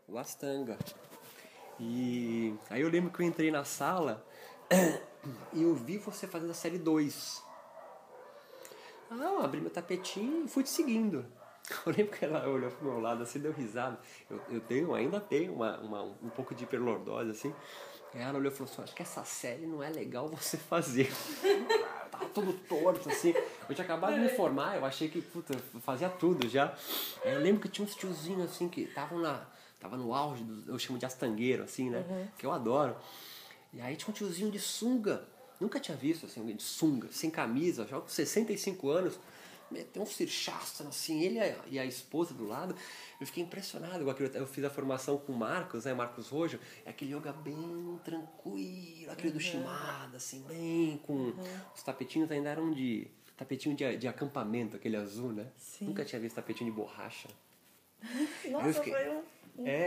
o Astanga. E aí eu lembro que eu entrei na sala e eu vi você fazendo a série 2. Eu abri meu tapetinho e fui te seguindo. Eu lembro que ela olhou pro meu lado assim, deu risada. Ainda tenho um pouco de hiperlordose assim. Aí ela olhou e falou assim: acho que essa série não é legal você fazer. Tava todo torto assim. Eu tinha acabado de me formar, eu achei que, puta, eu fazia tudo já. Aí eu lembro que tinha uns tiozinhos assim que tava no auge, eu chamo de astangueiro assim, né? Que eu adoro. E aí tinha um tiozinho de sunga. Nunca tinha visto assim, alguém de sunga, sem camisa, já com 65 anos. Meteu um circhaço assim, ele e a esposa do lado. Eu fiquei impressionado com aquilo. Eu fiz a formação com o Marcos, né? Marcos Rojo. É aquele yoga bem tranquilo, aquele do Shimada, assim, bem com... Os tapetinhos ainda eram de... Tapetinho de acampamento, aquele azul, né? Sim. Nunca tinha visto tapetinho de borracha. Nossa, foi um...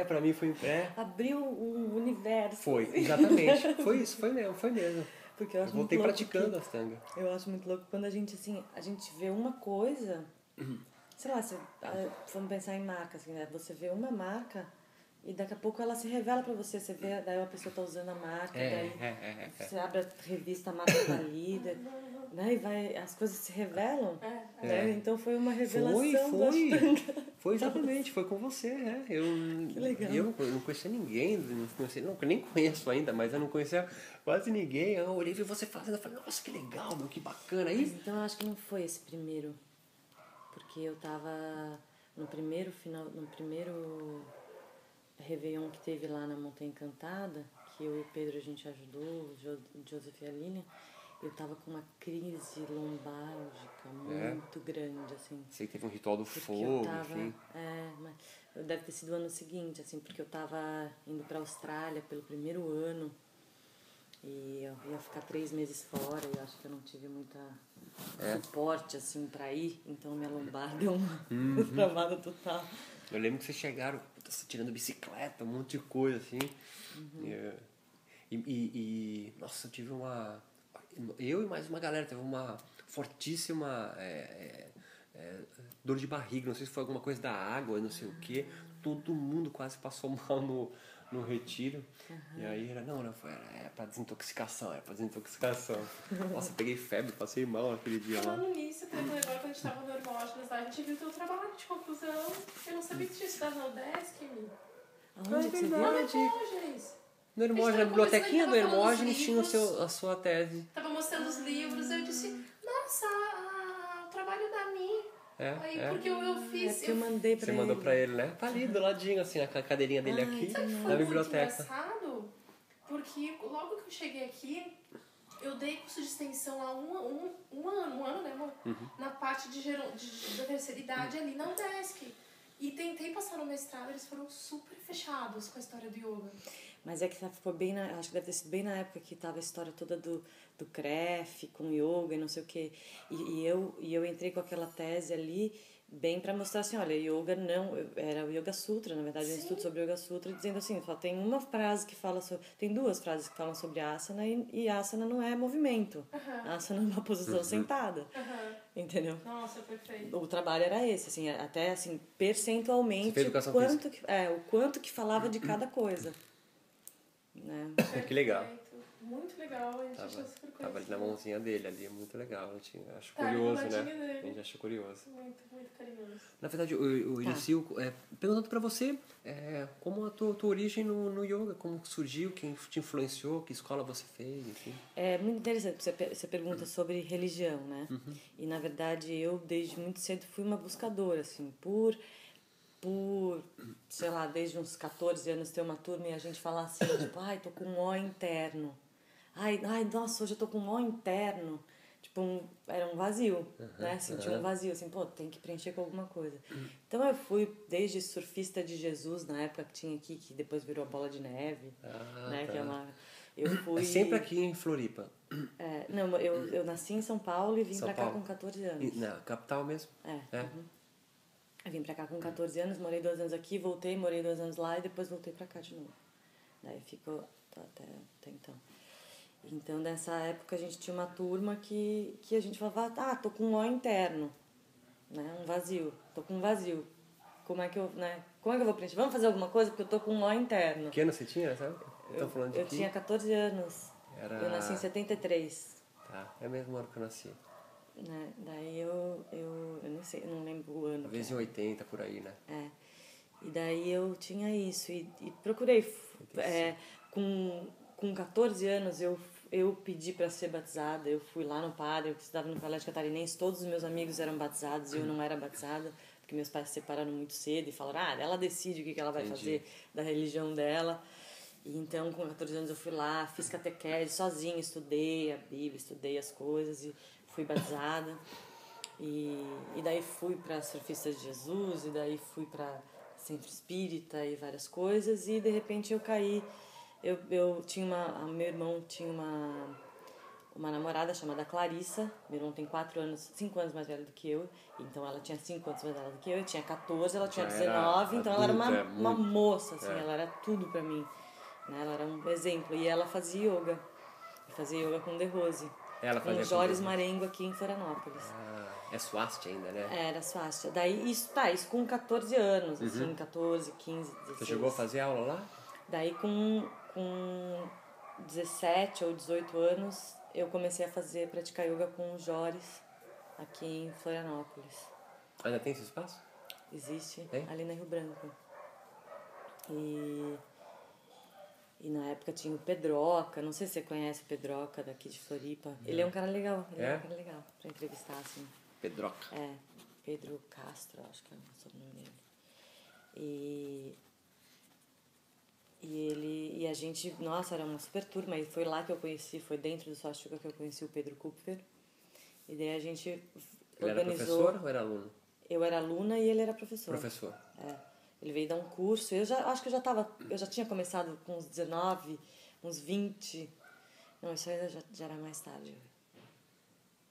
pra mim foi... Abriu um universo. Foi, assim. exatamente. Foi isso, foi mesmo. Porque eu acho Eu voltei muito louco praticando a Astanga. Eu acho muito louco quando a gente vê uma coisa... Sei lá, vamos pensar em marca, assim, né? Você vê uma marca e daqui a pouco ela se revela pra você. Você vê, daí a pessoa tá usando a marca, daí você abre a revista, a marca tá lida, né? E as coisas se revelam. Né? Então foi uma revelação da Astanga. Foi exatamente, foi com você, né? Que legal. Eu não conhecia ninguém, nem conheço ainda, mas eu não conhecia quase ninguém. Eu olhei e vi você fazendo, eu falei, nossa, que legal, meu, que bacana. Aí, Mas então eu acho que não foi esse primeiro. Porque eu tava no primeiro Réveillon que teve lá na Montanha Encantada, que eu e o Pedro a gente ajudou, o Joseph e a Lilian, eu tava com uma crise lombárgica muito grande, assim. sei que teve um ritual do fogo, enfim. Mas deve ter sido o ano seguinte, assim, porque eu tava indo pra Austrália pelo primeiro ano e eu ia ficar 3 meses fora e eu acho que eu não tive muita suporte, assim, pra ir, então minha lombar deu uma travada total. Eu lembro que vocês chegaram tirando bicicleta, um monte de coisa, assim. Nossa, eu tive uma... Eu e mais uma galera teve uma fortíssima dor de barriga. Não sei se foi alguma coisa da água, não sei o quê. Todo mundo quase passou mal no retiro. E aí era pra desintoxicação, Nossa, eu peguei febre, passei mal aquele dia lá. Falando nisso, agora quando a gente tava no Hermógenes, a gente viu teu trabalho de conclusão. Eu não sabia que tinha estudado no UDESC, amigo. Aonde que você viu? No Hermógenes. No Hermógenes, na bibliotequinha do Hermógenes tinha a sua tese. Tava mostrando os livros, eu disse, nossa, o trabalho da Mi. Porque eu fiz... porque eu mandei pra Você ele. mandou pra ele, né? Tá ali do ladinho, assim, a cadeirinha dele aqui, na biblioteca. Foi engraçado, porque logo que eu cheguei aqui, eu dei curso de extensão há um ano, né, amor? Na parte da terceira idade ali na UDESC. E tentei passar no mestrado, eles foram super fechados com a história do yoga. Mas é que ficou bem acho que deve ter sido bem na época que tava a história toda do CREF, com yoga e não sei o quê. E eu entrei com aquela tese ali bem para mostrar assim, olha, yoga não... Era o Yoga Sutra, na verdade, um estudo sobre o Yoga Sutra, dizendo assim, só tem uma frase que fala sobre... Tem 2 frases que falam sobre asana e asana não é movimento. Asana é uma posição sentada. Entendeu? Nossa, perfeito. O trabalho era esse, assim, até assim, percentualmente, o quanto que falava de cada coisa. Né? Que legal. Muito legal, a gente achou super conhecido. Tava ali na mãozinha dele, ali, muito legal. Acho Tá, curioso, no né? ladinho dele. A gente acha curioso. Muito, muito carinhoso. Na verdade, o Ilicil, perguntando pra você, como a tua origem no yoga, como surgiu, quem te influenciou, que escola você fez, enfim. É muito interessante, você pergunta sobre religião, né? E, na verdade, eu, desde muito cedo, fui uma buscadora, assim, por sei lá, desde uns 14 anos ter uma turma e a gente falar assim, tipo, ai, tô com um ó interno. Ai, nossa, hoje eu tô com um ó interno. Tipo, era um vazio, né? Sentia um vazio, assim, pô, tem que preencher com alguma coisa. Então eu fui desde surfista de Jesus, na época que tinha aqui, que depois virou a Bola de Neve, né? Tá. Que é uma... Eu fui... sempre aqui em Floripa. Não, eu nasci em São Paulo e vim pra cá com 14 anos. Na capital mesmo? Eu vim pra cá com 14 anos, morei 2 anos aqui, voltei, morei 2 anos lá e depois voltei pra cá de novo. Daí ficou até então. Então, nessa época, a gente tinha uma turma que a gente falava, tô com um ó interno, né? Um vazio, tô com um vazio. Como é que eu, né? como é que eu vou preencher? Vamos fazer alguma coisa? Porque eu tô com um nó interno. Que ano você tinha, sabe? Falando de Eu tinha 14 anos. Eu nasci em 73. Tá, é o mesmo ano que eu nasci. Né? Daí eu não sei, eu não lembro o ano. Talvez em 80, por aí, né? É. E daí eu tinha isso. E procurei. Com 14 anos eu pedi para ser batizada. Eu fui lá no padre, eu estudava no colégio catarinense. Todos os meus amigos eram batizados e eu não era batizada. Porque meus pais se separaram muito cedo e falaram, ela decide o que ela vai fazer da religião dela. E então, com 14 anos, eu fui lá, fiz catequese sozinha, estudei a Bíblia, estudei as coisas e fui batizada. E daí fui para Surfistas de Jesus, e daí fui para Centro Espírita e várias coisas. E, de repente, eu caí. Eu tinha meu irmão tinha uma namorada chamada Clarissa. Meu irmão tem 5 anos mais velho do que eu. Então ela tinha 5 anos mais velho do que eu. Eu tinha 14, ela tinha 19. Então ela era uma moça, assim, ela era tudo pra mim. Né? Ela era um exemplo. E ela fazia yoga. Eu fazia yoga com De Rose. Ela fazia com Joris Marengo aqui em Florianópolis. É Swastika ainda, né? Era Swastika. Daí, isso com 14 anos, assim, 14, 15, 16. Você chegou a fazer aula lá? Daí, com 17 ou 18 anos, eu comecei a praticar yoga com o Joris, aqui em Florianópolis. Ainda tem esse espaço? Existe, ali na Rio Branco. E na época tinha o Pedroca, não sei se você conhece o Pedroca daqui de Floripa. Ele é um cara legal, é um cara legal pra entrevistar, assim. Pedroca. Pedro Castro, acho que é o sobrenome dele. E a gente, nossa, era uma super turma. E foi lá que eu conheci, foi dentro do Swastika que eu conheci o Pedro Kupfer. E daí a gente Ele organizou... era professor ou era aluno? Eu era aluna e ele era professor. Professor. Ele veio dar um curso. Acho que eu já tinha começado com uns 19, uns 20. Não, isso aí já era mais tarde.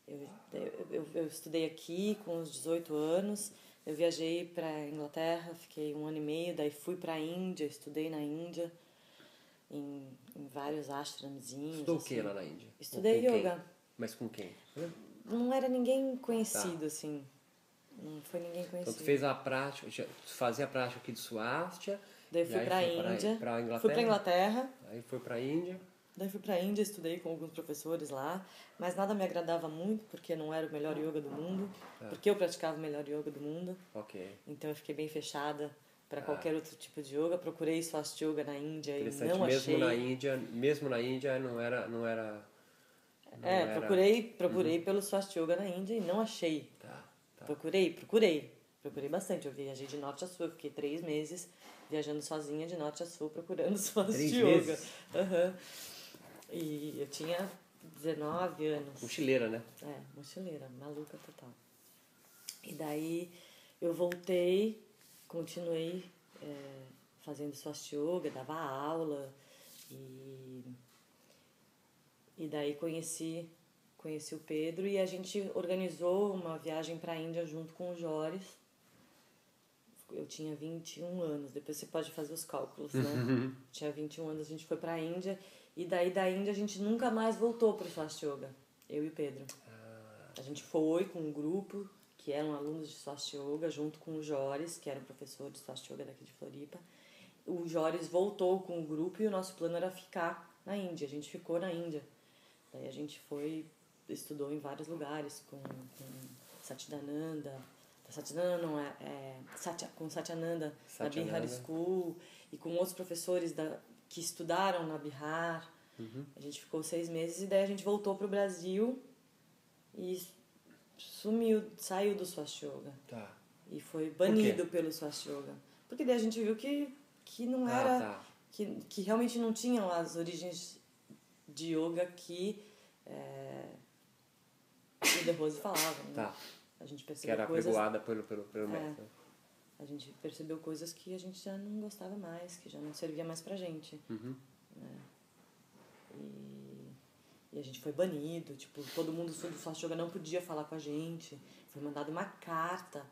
Eu estudei aqui com uns 18 anos. Eu viajei para Inglaterra, fiquei 1 ano e meio. Daí fui para a Índia, estudei na Índia, em vários ashramzinhos. Estudou o que lá na Índia? Estudei yoga. Quem? Mas com quem? Não era ninguém conhecido, assim. Não foi ninguém conhecido. Então tu fez a prática, fazia a prática aqui de Swastika. Daí fui pra Índia. Pra Inglaterra. Fui pra Inglaterra. Aí foi pra Índia. Daí fui pra Índia, estudei com alguns professores lá. Mas nada me agradava muito, porque não era o melhor yoga do mundo. Porque eu praticava o melhor yoga do mundo. Ok. Então eu fiquei bem fechada para qualquer outro tipo de yoga. Procurei Swastika Yoga na Índia e não achei. Mesmo na Índia não era... Procurei pelo Swastika Yoga na Índia e não achei. Procurei bastante. Eu viajei de norte a sul, eu fiquei 3 meses viajando sozinha de norte a sul procurando Swastika Yoga. E eu tinha 19 anos. Mochileira, né? Mochileira, maluca total. E daí eu voltei, continuei fazendo Swastika Yoga, dava aula e daí conheci o Pedro e a gente organizou uma viagem para a Índia junto com o Joris. Eu tinha 21 anos, depois você pode fazer os cálculos, né? Tinha 21 anos, a gente foi para a Índia e daí da Índia a gente nunca mais voltou para o Swastika Yoga, eu e o Pedro. A gente foi com um grupo que eram alunos de Swastika Yoga junto com o Joris, que era um professor de Swastika Yoga daqui de Floripa. O Joris voltou com o grupo e o nosso plano era ficar na Índia. A gente ficou na Índia. Daí a gente estudou em vários lugares com Satyananda. Com Satyananda na Bihar School e com outros professores que estudaram na Bihar. A gente ficou 6 meses e daí a gente voltou pro Brasil e saiu do Swastika Yoga. E foi banido pelo Swastika Yoga. Porque daí a gente viu que não era... Que realmente não tinham as origens de yoga que o De Rose falava, né? A gente percebeu que era apregoada pelo mestre. A gente percebeu coisas que a gente já não gostava mais, que já não servia mais pra gente. Né? E a gente foi banido, tipo, todo mundo do Swastika Yoga não podia falar com a gente. Foi mandada uma carta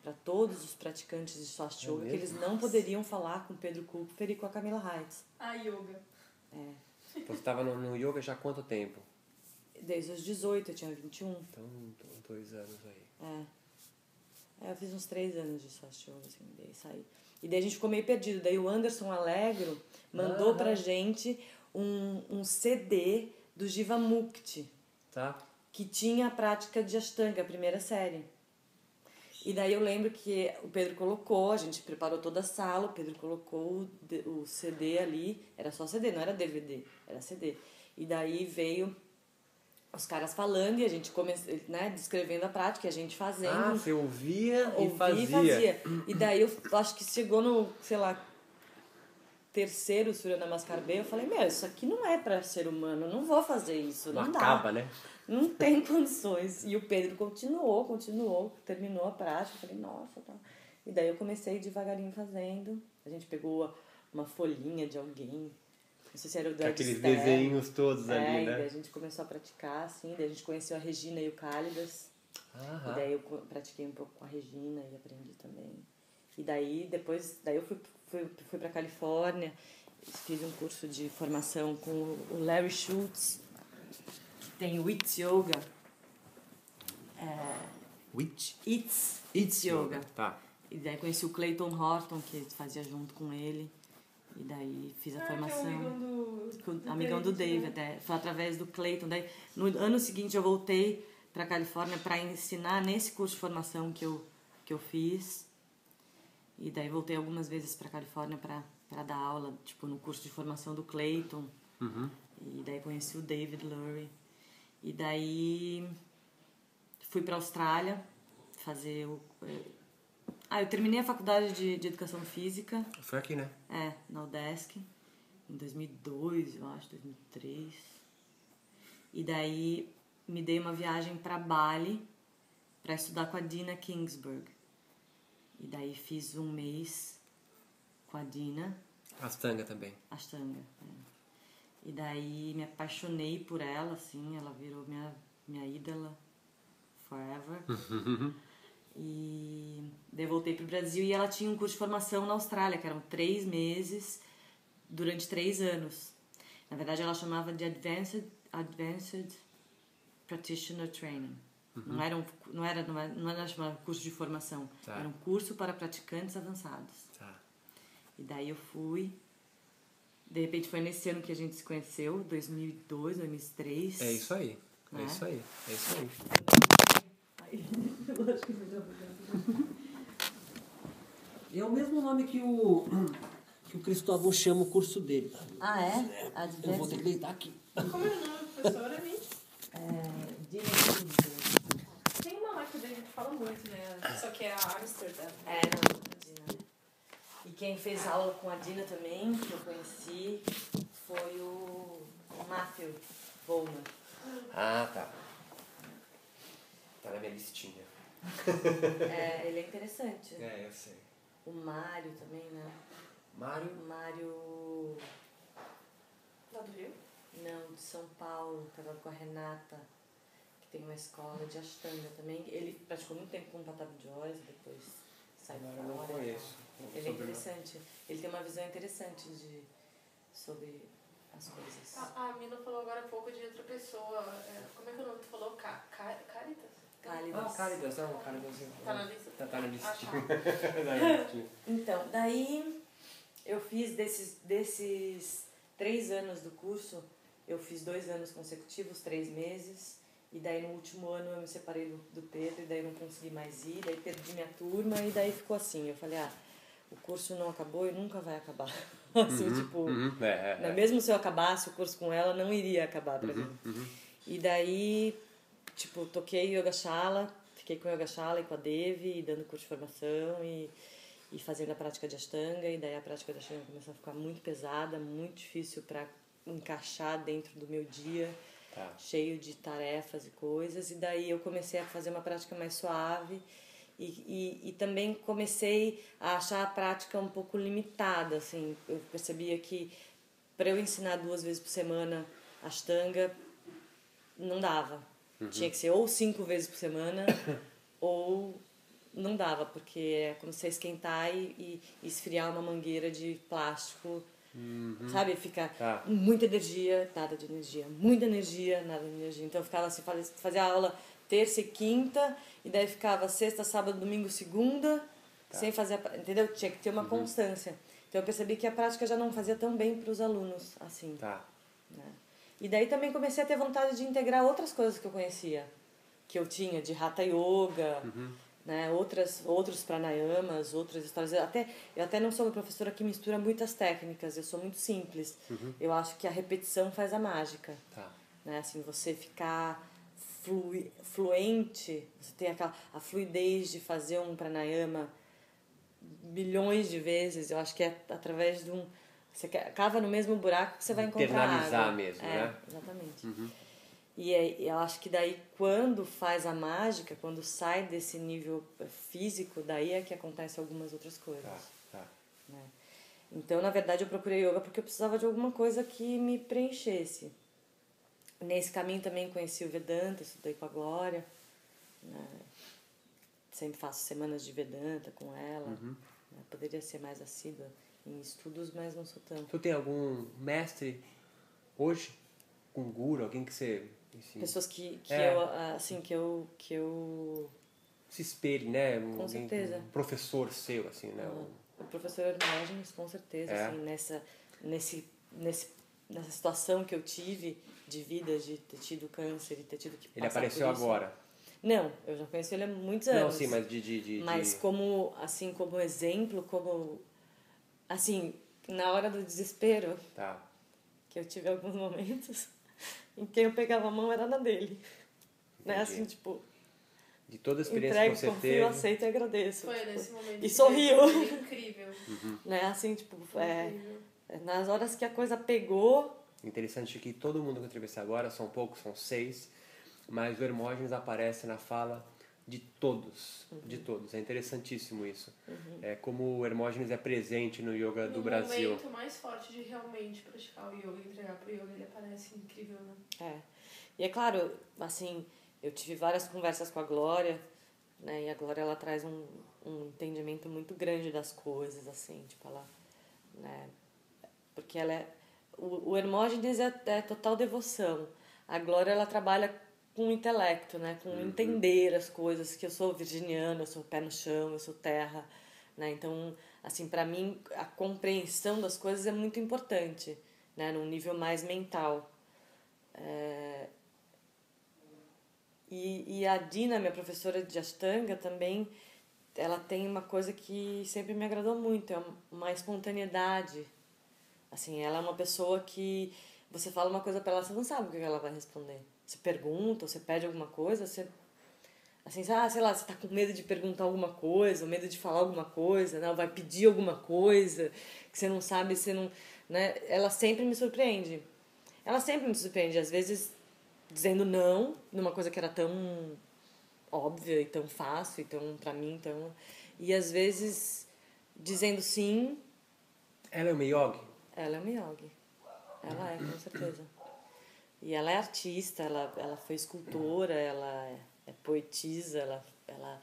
para todos os praticantes de Swastika Yoga que eles não poderiam falar com o Pedro Kupfer e com a Camila Heitz. A yoga. Então você estava no yoga já há quanto tempo? Desde os 18, eu tinha 21. Então, 2 anos aí. Eu fiz uns 3 anos de Swastika Yoga, assim, daí saí. E daí a gente ficou meio perdido. Daí o Anderson Allegro mandou pra gente um CD do Jivamukti, Tá. que tinha a prática de Ashtanga, a primeira série. E daí eu lembro que o Pedro colocou, a gente preparou toda a sala, o Pedro colocou o CD ali, era só CD, não era DVD, era CD. E daí veio os caras falando e a gente começou, né, descrevendo a prática, a gente fazendo. Você ouvia e fazia. E daí eu acho que chegou no, sei lá, terceiro Surya Namaskar B, eu falei, isso aqui não é pra ser humano, eu não vou fazer isso, não dá. Acaba, né? Não tem condições. E o Pedro continuou, terminou a prática. Eu falei, nossa, tá. E daí eu comecei devagarinho fazendo. A gente pegou uma folhinha de alguém, não sei se era o do Aqueles Ed Stern. desenhos todos ali, né? E daí a gente começou a praticar, assim. Daí a gente conheceu a Regina e o Cálidas. E daí eu pratiquei um pouco com a Regina e aprendi também. E daí, depois, eu fui pra Califórnia, fiz um curso de formação com o Larry Schultz, tem o It's Yoga. It's Yoga. Tá. E daí conheci o Clayton Horton, que fazia junto com ele. E daí fiz a formação. Que é o amigão do David, né? Foi através do Clayton. Daí, no ano seguinte eu voltei pra Califórnia para ensinar nesse curso de formação que eu fiz. E daí voltei algumas vezes pra Califórnia para dar aula, tipo, no curso de formação do Clayton. E daí conheci o David Lurie. E daí fui para a Austrália fazer o... eu terminei a faculdade de Educação Física. Foi aqui, né? Na UDESC, em 2002, eu acho, 2003. E daí me dei uma viagem para Bali para estudar com a Dina Kingsburg. E daí fiz um mês com a Dina. Ashtanga também. Ashtanga, E daí me apaixonei por ela, assim, ela virou minha ídola forever. E daí voltei pro Brasil e ela tinha um curso de formação na Austrália, que eram 3 meses, durante 3 anos. Na verdade, ela chamava de Advanced Practitioner Training. Não era chamado curso de formação, era um curso para praticantes avançados. E daí eu fui... De repente foi nesse ano que a gente se conheceu, 2002, 2003. É isso aí. É isso aí. É o mesmo nome que o Cristóvão chama o curso dele. Ah, é? Eu vou ter que deitar aqui. Como é o nome, professora? Tem uma lá que o David fala muito, né? Só que é a Amsterdã. Dina. E quem fez aula com a Dina também, que eu conheci, foi o Matthew Bowman. Tá. Tá na minha listinha. Ele é interessante. Eu sei. O Mário também, né? Mário... Lá do Rio? Não, de São Paulo, tava com a Renata, que tem uma escola de Ashtanga também. Ele praticou muito tempo com o Patabi Joyce, depois saiu fora. Eu não conheço. Ele é interessante. Ele tem uma visão interessante sobre as coisas. A Mina falou agora há pouco de outra pessoa. Como é que é o nome que tu falou? Cálidas? Cálidas, não, Cálidas. Tá na lista? Tá na listinha. Então, daí eu fiz desses 3 anos do curso, eu fiz 2 anos consecutivos, 3 meses. E daí no último ano eu me separei do Pedro, e daí eu não consegui mais ir, daí perdi minha turma, e daí ficou assim. Eu falei, o curso não acabou e nunca vai acabar. Assim, mesmo se eu acabasse o curso com ela, não iria acabar pra mim. E daí, toquei Yogashala, fiquei com o Yogashala e com a Devi, dando curso de formação e fazendo a prática de Ashtanga. E daí a prática de Ashtanga começou a ficar muito pesada, muito difícil para encaixar dentro do meu dia, cheio de tarefas e coisas. E daí eu comecei a fazer uma prática mais suave. E também comecei a achar a prática um pouco limitada, assim. Eu percebia que para eu ensinar 2 vezes por semana Ashtanga, não dava. Tinha que ser ou 5 vezes por semana, ou não dava, porque é como se esquentar e esfriar uma mangueira de plástico, sabe? Fica muita energia, nada de energia, muita energia, nada de energia. Então eu ficava assim, fazia aula terça e quinta, e daí ficava sexta, sábado, domingo, segunda, sem fazer, entendeu? Tinha que ter uma constância. Então eu percebi que a prática já não fazia tão bem para os alunos, assim. Tá. Né? E daí também comecei a ter vontade de integrar outras coisas que eu conhecia, que eu tinha, de Hatha Yoga, né? Outros pranayamas, outras histórias. Eu até não sou uma professora que mistura muitas técnicas, eu sou muito simples. Eu acho que a repetição faz a mágica. Tá. Né? Assim, você ficar fluente, você tem a fluidez de fazer um pranayama milhões de vezes. Eu acho que é através de você cava no mesmo buraco que você vai encontrar Internalizar água. mesmo, né? Exatamente. E eu acho que daí, quando faz a mágica, quando sai desse nível físico, daí é que acontecem algumas outras coisas. Tá. Né? Então, na verdade, eu procurei yoga porque eu precisava de alguma coisa que me preenchesse. Nesse caminho também conheci o Vedanta, estudei com a Glória. Né? Sempre faço semanas de Vedanta com ela. Né? Poderia ser mais assídua em estudos, mas não sou tanto. Tu tem algum mestre hoje? Um guru, alguém que você... Enfim, pessoas que eu se espelhe, né? Com certeza. Um professor seu, assim, né? O professor Hermógenes, com certeza, assim, nessa situação que eu tive de vida, de ter tido câncer e ter tido que passar Ele apareceu por isso. agora? Não, eu já conheci ele há muitos anos. Não, sim, mas Mas como exemplo, assim, na hora do desespero, Tá. que eu tive alguns momentos em que eu pegava a mão era na dele. Né? Assim, tipo, de toda a experiência entrego, que você confio, teve. aceito e agradeço. Foi tipo, nesse momento. E sorriu. Foi incrível. Né? Assim, tipo, Incrível. nas horas que a coisa pegou. Interessante que todo mundo que eu entrevistei agora, são poucos, são 6, mas o Hermógenes aparece na fala de todos, de todos. É interessantíssimo isso. É como o Hermógenes é presente no yoga do Brasil. No momento mais forte de realmente praticar o yoga e entregar pro yoga, ele aparece incrível, né? E é claro, assim, eu tive várias conversas com a Glória, né? E a Glória, ela traz um entendimento muito grande das coisas, assim, tipo, ela, né? Porque ela é... O Hermógenes é total devoção. A Glória, ela trabalha com o intelecto, né? Com entender as coisas, que eu sou virginiana, eu sou pé no chão, eu sou terra, né? Então, assim, para mim, a compreensão das coisas é muito importante, né? Num nível mais mental. E a Dina, minha professora de Ashtanga, também, ela tem uma coisa que sempre me agradou muito, é uma espontaneidade. Assim, ela é uma pessoa que você fala uma coisa pra ela, você não sabe o que ela vai responder. Você pergunta, você pede alguma coisa, você... Assim, sei lá, você tá com medo de perguntar alguma coisa, ou medo de falar alguma coisa, né? Ou vai pedir alguma coisa que você não sabe, você não... Né? Ela sempre me surpreende. Ela sempre me surpreende, às vezes dizendo não numa coisa que era tão óbvia e tão fácil, e tão, pra mim, tão... E às vezes dizendo sim. Ela é uma yogi? Ela é uma yogi. Ela é, com certeza. E ela é artista, ela foi escultora, ela é poetisa, ela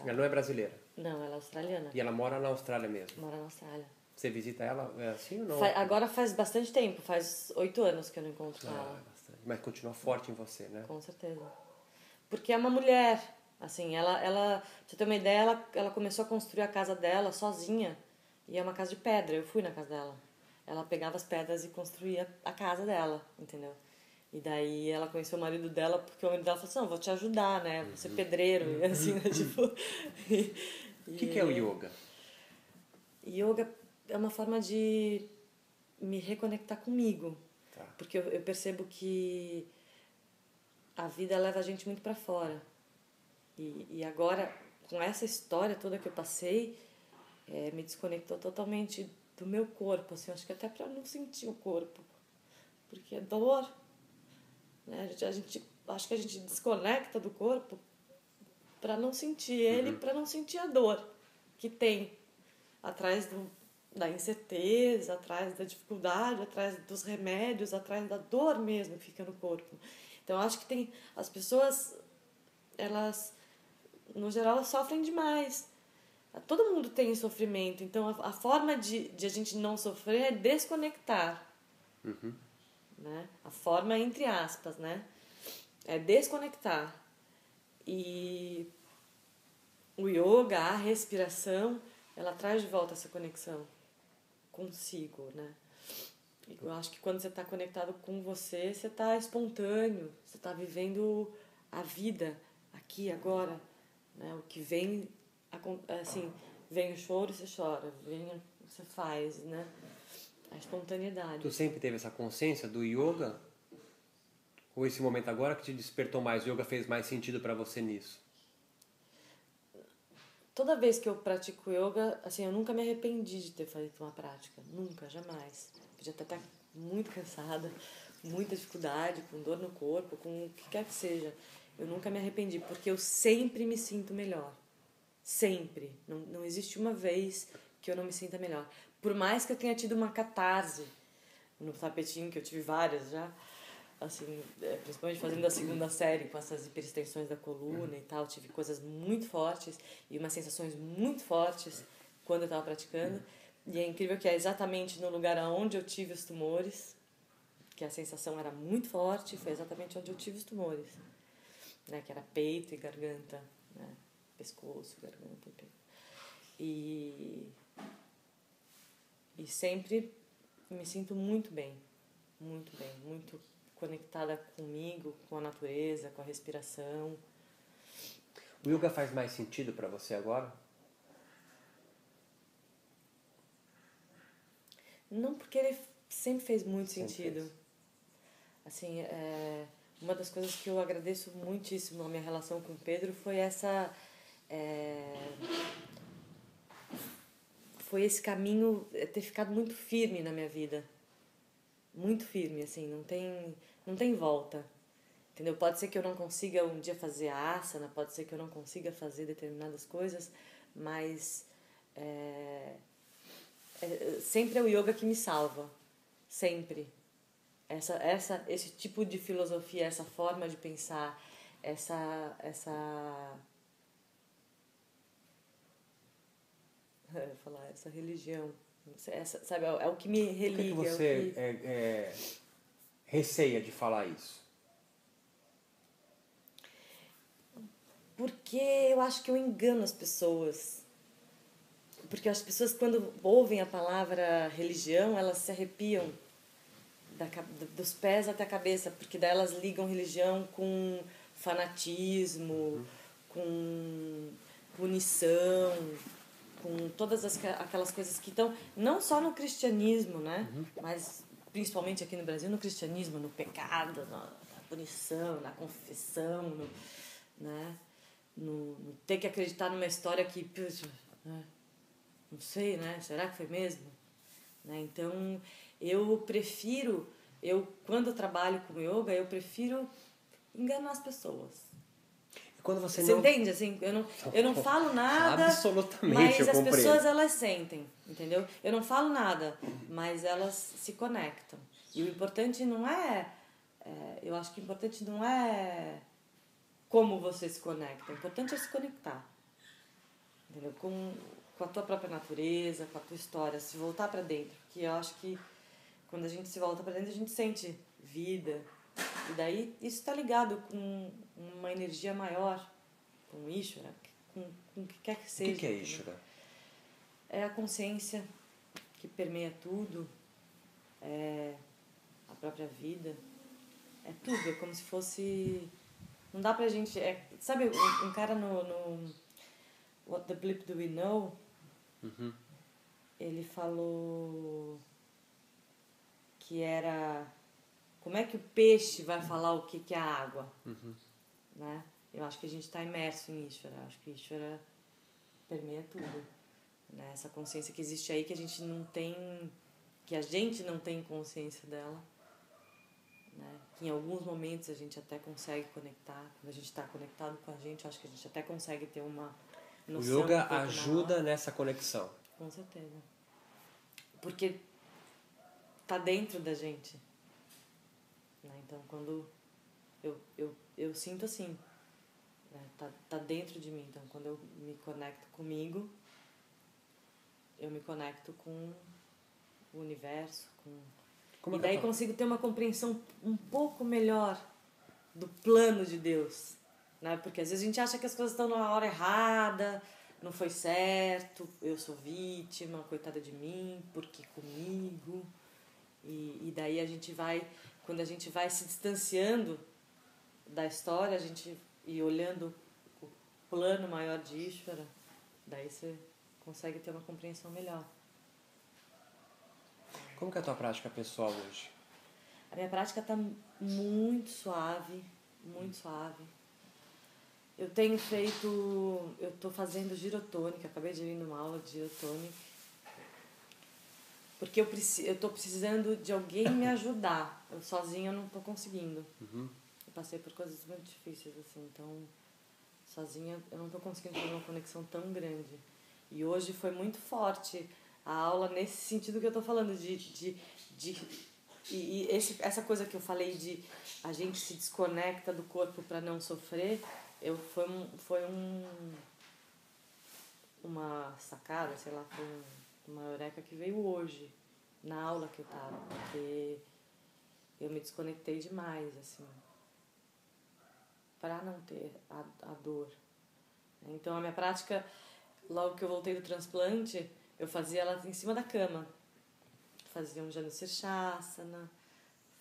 não é brasileira? Não, ela é australiana. E ela mora na Austrália mesmo? Mora na Austrália. Você visita ela assim ou não? Agora faz bastante tempo, faz 8 anos que eu não encontro com ela. Bastante. Mas continua forte em você, né? Com certeza. Porque é uma mulher, assim, pra você ter uma ideia, ela começou a construir a casa dela sozinha, e é uma casa de pedra, eu fui na casa dela. Ela pegava as pedras e construía a casa dela, entendeu? E daí ela conheceu o marido dela, porque o marido dela falou assim, não, vou te ajudar, né? Vou ser pedreiro, e assim, né? Tipo... O que é o yoga? Yoga é uma forma de me reconectar comigo. Tá. Porque eu percebo que a vida leva a gente muito pra fora. E agora, com essa história toda que eu passei, me desconectou totalmente do meu corpo, assim, acho que até para não sentir o corpo, porque é dor, né? Acho que a gente desconecta do corpo para não sentir ele, para não sentir a dor que tem atrás da incerteza, atrás da dificuldade, atrás dos remédios, atrás da dor mesmo que fica no corpo. Então acho que as pessoas, elas no geral sofrem demais. Todo mundo tem sofrimento, então a forma de a gente não sofrer é desconectar. Né? A forma, entre aspas, né? É desconectar. E o yoga, a respiração, ela traz de volta essa conexão consigo, né? Eu acho que quando você está conectado com você, você está espontâneo, você está vivendo a vida aqui, agora, né? O que vem, assim, vem o choro, você chora, você faz, né? A espontaneidade. Tu sempre teve essa consciência do yoga? Ou esse momento agora que te despertou mais, o yoga fez mais sentido para você nisso? Toda vez que eu pratico yoga, assim, eu nunca me arrependi de ter feito uma prática. Nunca, jamais. Podia até estar muito cansada, muita dificuldade, com dor no corpo, com o que quer que seja. Eu nunca me arrependi, porque eu sempre me sinto melhor. Sempre. Não existe uma vez que eu não me sinta melhor. Por mais que eu tenha tido uma catarse no tapetinho, que eu tive várias já, assim, principalmente fazendo a segunda série com essas hiperextensões da coluna e tal, tive coisas muito fortes e umas sensações muito fortes quando eu estava praticando. E é incrível que é exatamente no lugar onde eu tive os tumores, que a sensação era muito forte, foi exatamente onde eu tive os tumores, né, que era peito e garganta, né, pescoço, garganta e peito. E sempre me sinto muito bem, muito conectada comigo, com a natureza, com a respiração. O yoga faz mais sentido para você agora? Não, porque ele sempre fez muito Sempre sentido. fez. Assim, uma das coisas que eu agradeço muitíssimo na minha relação com o Pedro foi foi esse caminho ter ficado muito firme na minha vida. Muito firme, assim, não tem volta. Entendeu? Pode ser que eu não consiga um dia fazer asana, pode ser que eu não consiga fazer determinadas coisas, mas sempre é o yoga que me salva. Sempre. Esse tipo de filosofia, essa forma de pensar, essa religião, sabe, é o que me religa. Por que você receia de falar isso? Porque eu acho que eu engano as pessoas. Porque as pessoas, quando ouvem a palavra religião, elas se arrepiam dos pés até a cabeça, porque daí elas ligam religião com fanatismo, com punição, com todas aquelas coisas que estão não só no cristianismo, né? Mas principalmente aqui no Brasil, no cristianismo, no pecado, na punição, na confissão, né? No ter que acreditar numa história que, né? Não sei, né? Será que foi mesmo? Né? Então, quando eu trabalho com yoga, eu prefiro enganar as pessoas. E quando você entende? Assim, eu não falo nada, absolutamente, mas eu as compreendo. pessoas, elas sentem, entendeu? Eu não falo nada, mas elas se conectam. E o importante não eu acho que o importante não é como você se conecta, o importante é se conectar, entendeu? Com a tua própria natureza, com a tua história, se voltar para dentro, porque eu acho que quando a gente se volta para dentro, a gente sente vida, e daí isso está ligado com uma energia maior, com Ishvara, com o que quer que seja. O que é Ishvara? É a consciência que permeia tudo, é a própria vida, é tudo, é como se fosse... Não dá pra gente... sabe, um cara no What the Bleep Do We Know? Ele falou que era... Como é que o peixe vai falar o que é a água? Né? Eu acho que a gente está imerso em Ishvara. Eu acho que Ishvara permeia tudo. Né? Essa consciência que existe aí, que a gente não tem consciência dela. Né? Que em alguns momentos a gente até consegue conectar. Quando a gente está conectado com a gente, acho que a gente até consegue ter uma noção. O yoga ajuda maior. nessa conexão. Com certeza. Porque tá dentro da gente. Né? Então, quando eu sinto assim, né? Tá dentro de mim. Então, quando eu me conecto comigo, eu me conecto com o universo, e daí consigo ter uma compreensão um pouco melhor do plano de Deus. né? Porque às vezes a gente acha que as coisas estão na hora errada, não foi certo, eu sou vítima, coitada de mim, porque comigo. E daí a gente vai, quando a gente vai se distanciando da história, a gente e olhando o plano maior de Ishvara, daí você consegue ter uma compreensão melhor. Como que é a tua prática pessoal hoje? A minha prática está muito suave, muito suave. Eu tenho feito, eu estou fazendo girotônica, acabei de ir numa aula de girotônica, porque eu estou precisando de alguém me ajudar. Eu sozinha não estou conseguindo. Uhum. Eu passei por coisas muito difíceis, assim, então sozinha eu não estou conseguindo ter uma conexão tão grande. E hoje foi muito forte a aula nesse sentido que eu estou falando, essa coisa que eu falei de a gente se desconecta do corpo para não sofrer, foi uma sacada, sei lá, foi uma eureka que veio hoje, na aula que eu tava, porque eu me desconectei demais, assim, para não ter a dor. Então a minha prática, logo que eu voltei do transplante, eu fazia ela em cima da cama. Fazia um Janushirshasana,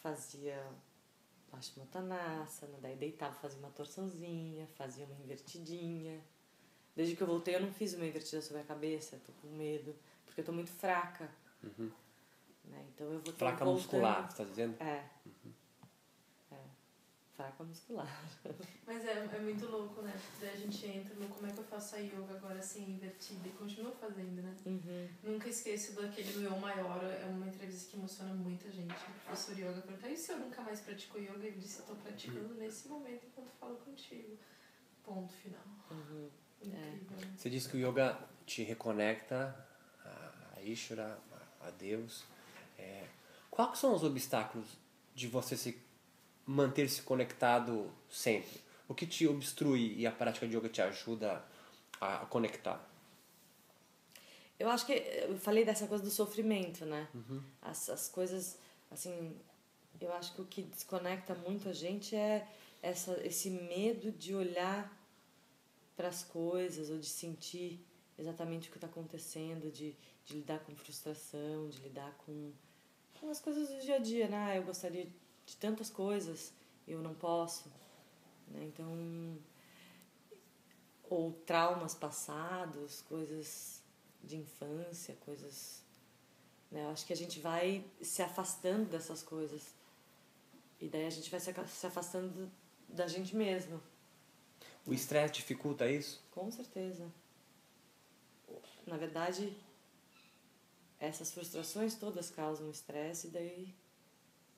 fazia Paschimottanasana, daí deitava, fazia uma torçãozinha, fazia uma invertidinha. Desde que eu voltei eu não fiz uma invertida sobre a cabeça, tô com medo, porque eu tô muito fraca. Uhum. Né? Então eu vou Fraca voltando. muscular, você tá dizendo? É. Fraca muscular. Mas é muito louco, né? Daí a gente entra no como é que eu faço a yoga agora assim, invertida, e continuo fazendo, né? Uhum. Nunca esqueço daquele do Eu Maior, é uma entrevista que emociona muita gente. O professor yoga perguntou, e se eu nunca mais pratico yoga? Ele disse, eu tô praticando nesse momento enquanto falo contigo. Ponto final. Uhum. Incrível. Né? Você disse que o yoga te reconecta a Ishvara, a Deus. Quais são os obstáculos de você manter-se conectado sempre? O que te obstrui e a prática de yoga te ajuda a conectar? Eu acho que eu falei dessa coisa do sofrimento, né? Uhum. As coisas, assim, eu acho que o que desconecta muito a gente é esse medo de olhar para as coisas ou de sentir exatamente o que está acontecendo, de lidar com frustração, de lidar com as coisas do dia a dia, né? Eu gostaria de tantas coisas, eu não posso, né? Então, ou traumas passados, coisas de infância, coisas, né? Eu acho que a gente vai se afastando dessas coisas e daí a gente vai se afastando da gente mesmo. O estresse dificulta isso? Com certeza. Na verdade, essas frustrações todas causam estresse e daí,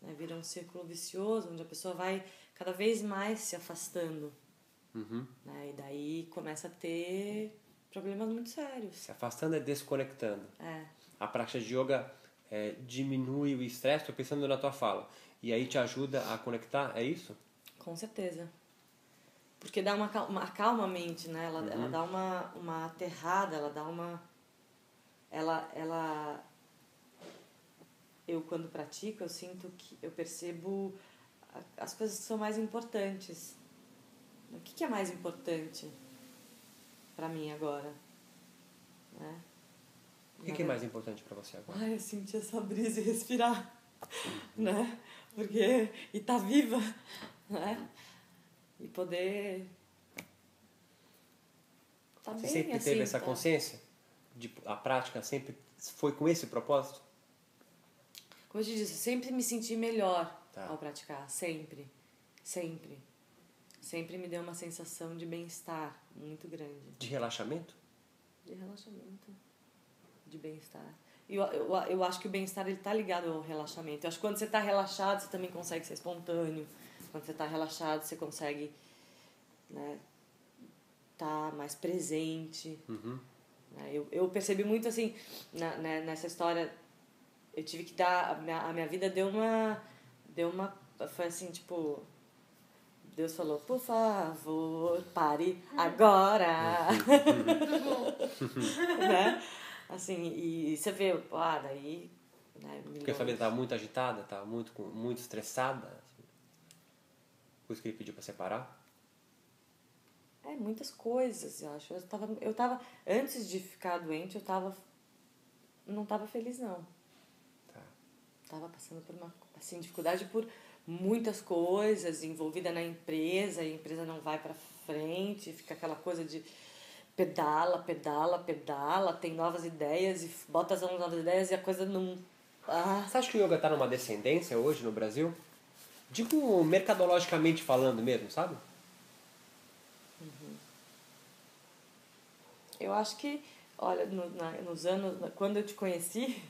né, vira um círculo vicioso onde a pessoa vai cada vez mais se afastando. Uhum. Né? E daí começa a ter problemas muito sérios. Se afastando é desconectando. É. A prática de yoga diminui o estresse, estou pensando na tua fala, e aí te ajuda a conectar, é isso? Com certeza. Porque dá uma acalma a mente, né? Ela dá uma aterrada, ela dá uma... Eu, quando pratico, eu sinto que eu percebo as coisas que são mais importantes. O que é mais importante para mim agora? Né? O que é mais importante para você agora? Ai, eu senti essa brisa e respirar, né? Porque... E tá viva, né? E poder... Tá Você bem, sempre assim, teve essa tá? consciência? A prática sempre foi com esse propósito? Como eu te disse, eu sempre me senti melhor Tá. ao praticar. Sempre. Sempre. Sempre me deu uma sensação de bem-estar muito grande. De relaxamento? De relaxamento. De bem-estar. E eu acho que o bem-estar ele tá ligado ao relaxamento. Eu acho que quando você tá relaxado, você também consegue ser espontâneo. Quando você tá relaxado, você consegue, né, tá mais presente. Uhum. Eu percebi muito assim, nessa história, eu tive que dar, a minha vida deu uma, foi assim, tipo, Deus falou, por favor, pare agora. Muito bom. Né? Assim, e você vê, daí... Né, Porque a sua vida estava muito agitada, estava muito estressada. Por isso que ele pediu para separar? muitas coisas, eu acho. Eu tava antes de ficar doente, não tava feliz, não. Tá. Tava passando por uma, assim, dificuldade por muitas coisas, envolvida na empresa, e a empresa não vai pra frente, fica aquela coisa de pedala, tem novas ideias, e bota as novas ideias e a coisa não... Você acha que o yoga tá numa descendência hoje no Brasil? Digo mercadologicamente falando mesmo, sabe? Eu acho que, olha, nos anos, quando eu te conheci,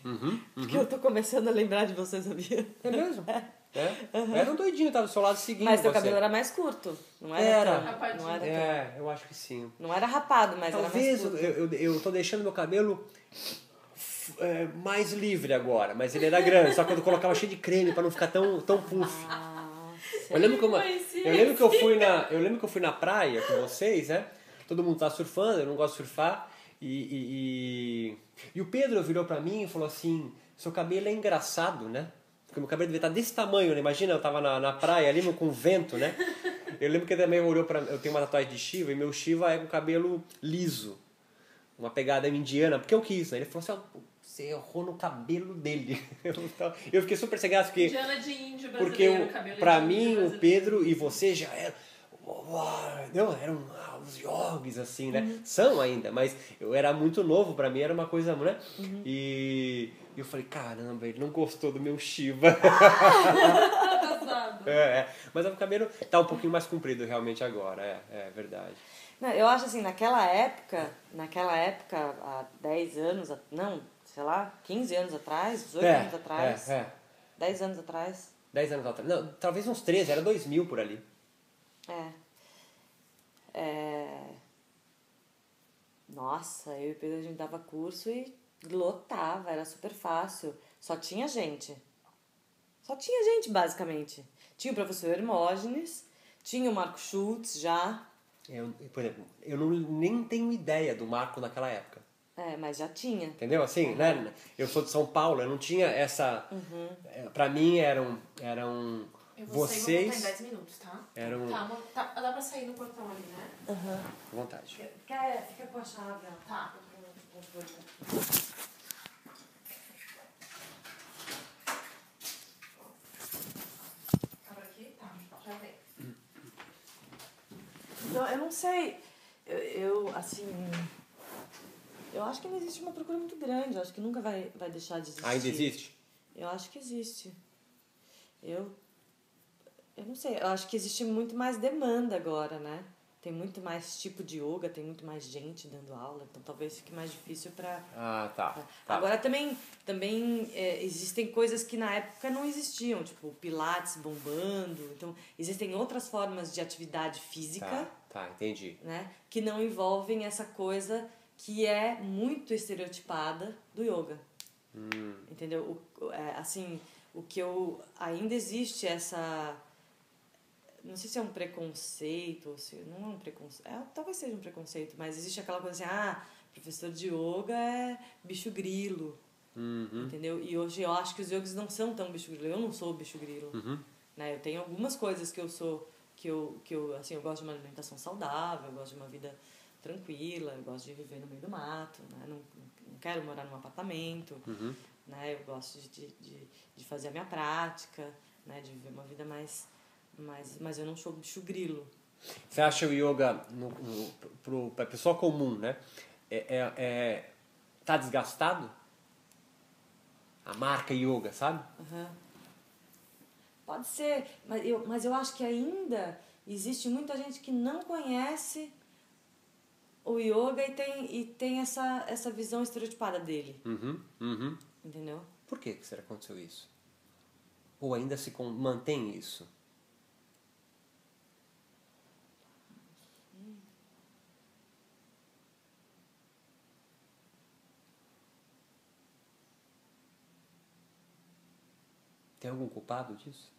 porque eu tô começando a lembrar de você, sabia? É mesmo? Era um doidinho, tava do seu lado seguindo Mas teu você. cabelo era mais curto, não era Era. tão... Não era tão, Eu acho que sim. não era rapado, mas Talvez era mais curto. eu tô deixando meu cabelo mais livre agora, mas ele era grande, só que eu colocava cheio de creme pra não ficar tão puff. Eu lembro que eu fui na praia com vocês, né? Todo mundo tá surfando, eu não gosto de surfar. E o Pedro virou pra mim e falou assim: seu cabelo é engraçado, né? Porque meu cabelo devia estar desse tamanho, né? Imagina, eu tava na praia ali com vento, né? Eu lembro que ele também olhou pra... Eu tenho uma tatuagem de Shiva e meu Shiva é com cabelo liso. Uma pegada indiana, porque eu quis, né? Ele falou assim: você errou no cabelo dele. Eu fiquei super sem graça, porque... Indiana de índio Porque brasileiro, cabelo pra de mim, índio o brasileiro. Pedro e você já eram... Não, eram os yogis, assim, né? São ainda, mas eu era muito novo, pra mim era uma coisa, né? E eu falei, caramba, ele não gostou do meu Shiva. Mas o cabelo tá um pouquinho mais comprido realmente agora, é verdade. Não, eu acho assim, naquela época, há 10 anos, não, sei lá, 15 anos atrás, 18 anos atrás, 10 anos atrás. 10 anos atrás, não, talvez uns 13, era 2000 por ali. Nossa, eu e o Pedro, a gente dava curso e lotava, era super fácil. Só tinha gente, basicamente. Tinha o professor Hermógenes, tinha o Marco Schultz já. Por exemplo, eu nem tenho ideia do Marco naquela época. Mas já tinha. Entendeu? Assim, né? Eu sou de São Paulo, eu não tinha essa... Pra mim eram Eu vou vocês... sair e vou voltar em 10 minutos, tá? Eram... Dá pra sair no portão ali, né? À vontade. Fica com a chave, ó. Tá. Abre aqui? Tá, já vem. Então, eu não sei, assim, eu acho que ainda existe uma procura muito grande, eu acho que nunca vai deixar de existir. Ainda existe? Eu acho que existe. Eu não sei, eu acho que existe muito mais demanda agora, né? Tem muito mais tipo de yoga, tem muito mais gente dando aula, então talvez fique mais difícil pra... Tá. Agora também existem coisas que na época não existiam, tipo pilates bombando, então existem outras formas de atividade física, Tá, entendi. né, que não envolvem essa coisa que é muito estereotipada do yoga. Entendeu? Assim, o que ainda existe essa... Não sei se é um preconceito, ou se não é um preconceito. Talvez seja um preconceito, mas existe aquela coisa assim, professor de yoga é bicho grilo. Entendeu? E hoje eu acho que os yogis não são tão bicho grilo. Eu não sou bicho grilo. Né? Eu tenho algumas coisas que eu sou, que eu assim, eu gosto de uma alimentação saudável, eu gosto de uma vida tranquila, eu gosto de viver no meio do mato, né? Não quero morar num apartamento, né? Eu gosto de fazer a minha prática, né? De viver uma vida mas eu não sou bicho grilo. Você acha o yoga, pra pessoa comum, né? Tá desgastado? A marca yoga, sabe? Pode ser, mas eu acho que ainda existe muita gente que não conhece o yoga e tem essa visão estereotipada dele. Entendeu? Por que será que aconteceu isso? Ou ainda se mantém isso? Tem algum culpado disso?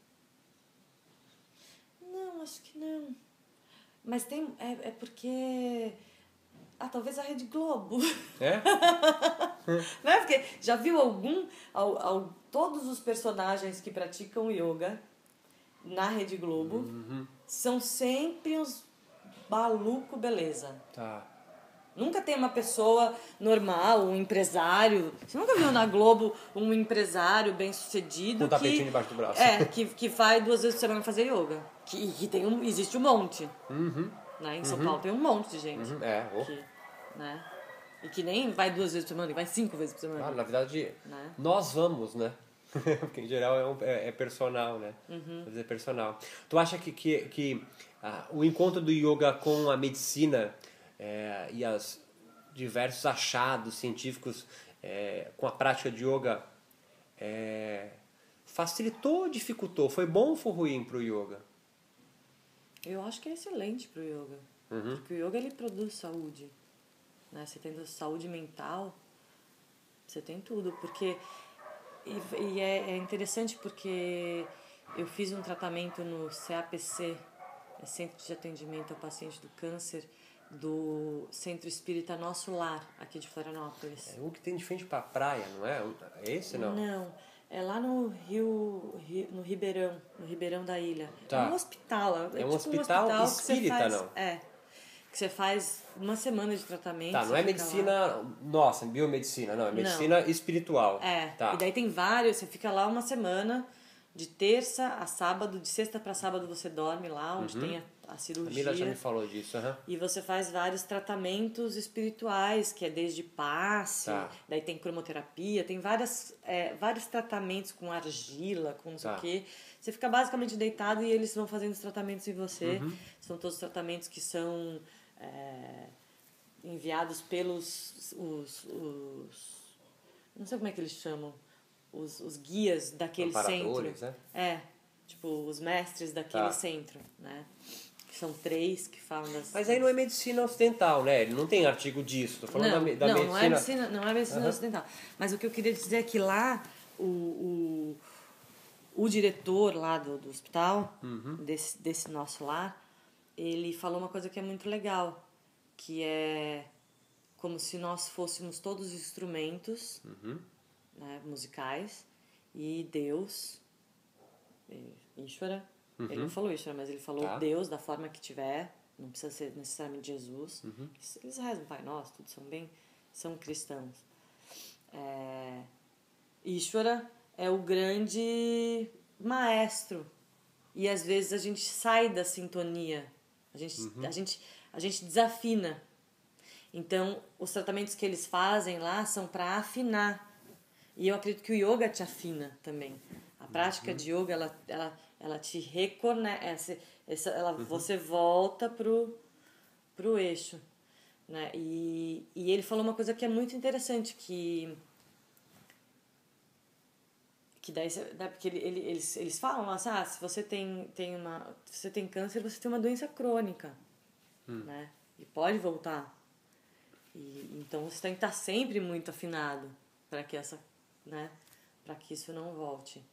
Não, acho que não. Mas tem... É porque... talvez a Rede Globo. Né? Porque já viu todos os personagens que praticam yoga na Rede Globo são sempre uns maluco, beleza. Tá. Nunca tem uma pessoa normal, um empresário. Você nunca viu na Globo um empresário bem-sucedido Com um tapetinho debaixo do braço. que vai 2 vezes por semana fazer yoga. Que existe um monte. Né? Em São Paulo tem um monte de gente. Né? E que nem vai 2 vezes por semana, e vai 5 vezes por semana. Ah, na verdade, né? nós vamos, né? Porque em geral é personal, né? Às vezes é personal. Tu acha que o encontro do yoga com a medicina e os diversos achados científicos com a prática de yoga facilitou ou dificultou? Foi bom ou foi ruim pro yoga? Eu acho que é excelente pro yoga. Porque o yoga ele produz saúde. Né? Você tendo saúde mental, você tem tudo. Porque e é interessante porque eu fiz um tratamento no CAPC, Centro de Atendimento ao Paciente do Câncer, do Centro Espírita Nosso Lar, aqui de Florianópolis. É um que tem de frente pra praia, não é? É esse, não? Não, é lá no no Ribeirão da Ilha. Tá. É um hospital. É um tipo hospital espírita, que você faz, não? que você faz uma semana de tratamento. Tá, não é medicina, nossa, biomedicina, não, é medicina espiritual. Tá. E daí tem vários, você fica lá uma semana, de terça a sábado, de sexta para sábado você dorme lá, onde tem a cirurgia. A Mila já me falou disso, E você faz vários tratamentos espirituais, que é desde passe, daí tem cromoterapia, tem vários tratamentos com argila, com não sei o quê. Você fica basicamente deitado e eles vão fazendo os tratamentos em você. São todos tratamentos que são enviados pelos não sei como é que eles chamam, os guias daquele centro. Né? Tipo, os mestres daquele centro, né? São 3 que falam das... Mas aí não é medicina ocidental, né? Ele não tem artigo disso. Tô falando da medicina... Não é medicina ocidental. Mas o que eu queria dizer é que lá o diretor lá do hospital, desse nosso lar, ele falou uma coisa que é muito legal, que é como se nós fôssemos todos instrumentos né, musicais e Deus, Ishvara, ele não falou Ishvara, mas ele falou Deus da forma que tiver, não precisa ser necessariamente Jesus. Eles rezam Pai Nosso, tudo são cristãos. Ishvara é o grande maestro e às vezes a gente sai da sintonia, a gente desafina. Então os tratamentos que eles fazem lá são para afinar, e eu acredito que o yoga te afina também. A prática de yoga ela te reconecta, você volta pro eixo, né? E ele falou uma coisa que é muito interessante, que daí porque eles falam assim, se você se você tem câncer, você tem uma doença crônica, né? E pode voltar. Então você tem que estar sempre muito afinado para que para que isso não volte.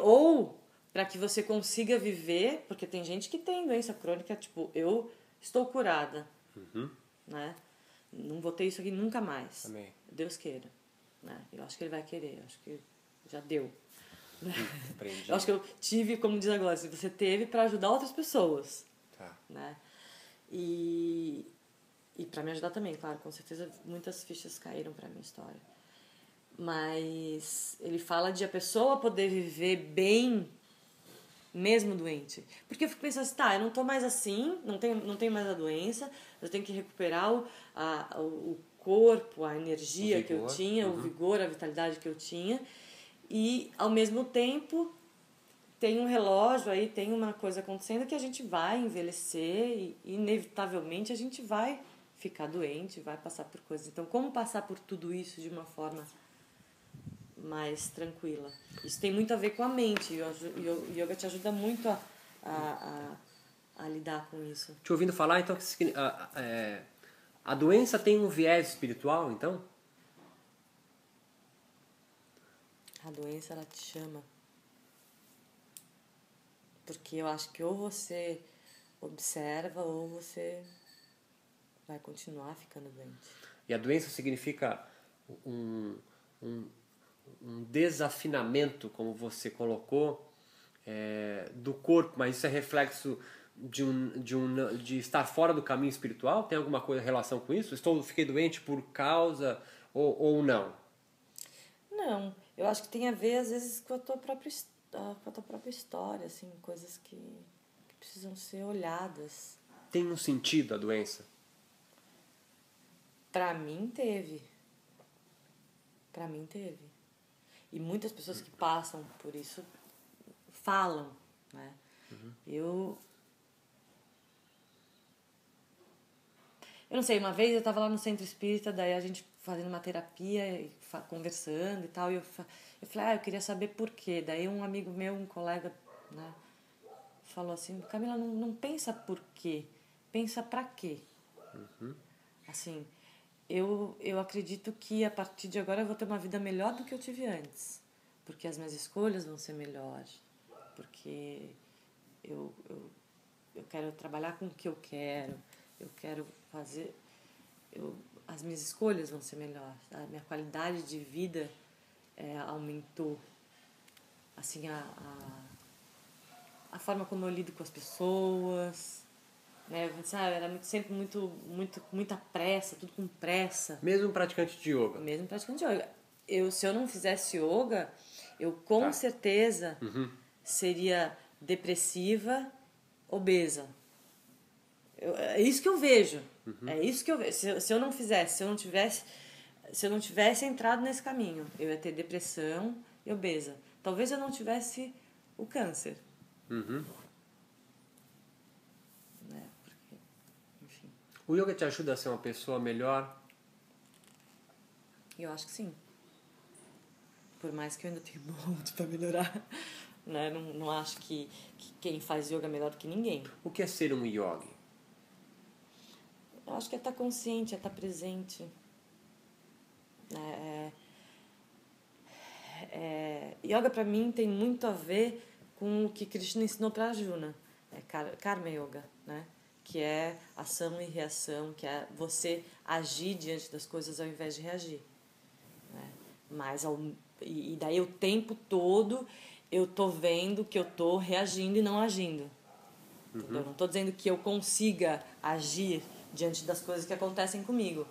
Ou para que você consiga viver, porque tem gente que tem doença crônica, tipo, eu estou curada, né? Não vou ter isso aqui nunca mais. Amém. Deus queira, né? Eu acho que ele vai querer, eu acho que já deu. Aprendi. Eu acho que eu tive, como diz agora, se você teve para ajudar outras pessoas, né? E para me ajudar também, claro, com certeza muitas fichas caíram para minha história. Mas ele fala de a pessoa poder viver bem mesmo doente. Porque eu fico pensando assim, eu não tô mais assim, não tenho mais a doença, eu tenho que recuperar o corpo, a energia que eu tinha, o vigor, a vitalidade que eu tinha. E, ao mesmo tempo, tem um relógio aí, tem uma coisa acontecendo que a gente vai envelhecer e, inevitavelmente, a gente vai ficar doente, vai passar por coisas. Então, como passar por tudo isso de uma forma mais tranquila? Isso tem muito a ver com a mente. O yoga te ajuda muito a lidar com isso. Te ouvindo falar, então, a doença tem um viés espiritual, então? A doença, ela te chama. Porque eu acho que ou você observa ou você vai continuar ficando doente. E a doença significa um desafinamento, como você colocou, do corpo, mas isso é reflexo de estar fora do caminho espiritual? Tem alguma coisa relação com isso? Fiquei doente por causa ou não? Não, eu acho que tem a ver, às vezes, com a tua própria história, assim, coisas que precisam ser olhadas. Tem um sentido a doença? Pra mim, teve. Pra mim, teve. E muitas pessoas que passam por isso falam, né? Eu não sei, uma vez eu estava lá no centro espírita, daí a gente fazendo uma terapia, e conversando e tal, e eu falei, eu queria saber por quê. Daí um amigo meu, um colega, né, falou assim, Camila, não pensa por quê, pensa pra quê. Assim, eu acredito que a partir de agora eu vou ter uma vida melhor do que eu tive antes, porque as minhas escolhas vão ser melhores, porque eu quero trabalhar com o que eu quero fazer, as minhas escolhas vão ser melhores, a minha qualidade de vida aumentou, assim, a forma como eu lido com as pessoas, né? Sabe, era sempre muita pressa, tudo com pressa. Mesmo um praticante de yoga? Mesmo praticante de yoga. Se eu não fizesse yoga, eu com certeza seria depressiva, obesa. É isso que eu vejo. É isso que eu vejo. Se eu não fizesse, se eu não tivesse entrado nesse caminho, eu ia ter depressão e obesa. Talvez eu não tivesse o câncer. Né? Porque, enfim. O yoga te ajuda a ser uma pessoa melhor? Eu acho que sim. Por mais que eu ainda tenha muito para melhorar. Né? Não acho que quem faz yoga é melhor do que ninguém. O que é ser um yogi? Eu acho que é estar consciente, é estar presente. Yoga para mim tem muito a ver com o que Krishna ensinou para Arjuna. É Karma Yoga, né? Que é ação e reação, que é você agir diante das coisas ao invés de reagir. Né? E daí o tempo todo eu tô vendo que eu tô reagindo e não agindo. Eu não tô dizendo que eu consiga agir diante das coisas que acontecem comigo.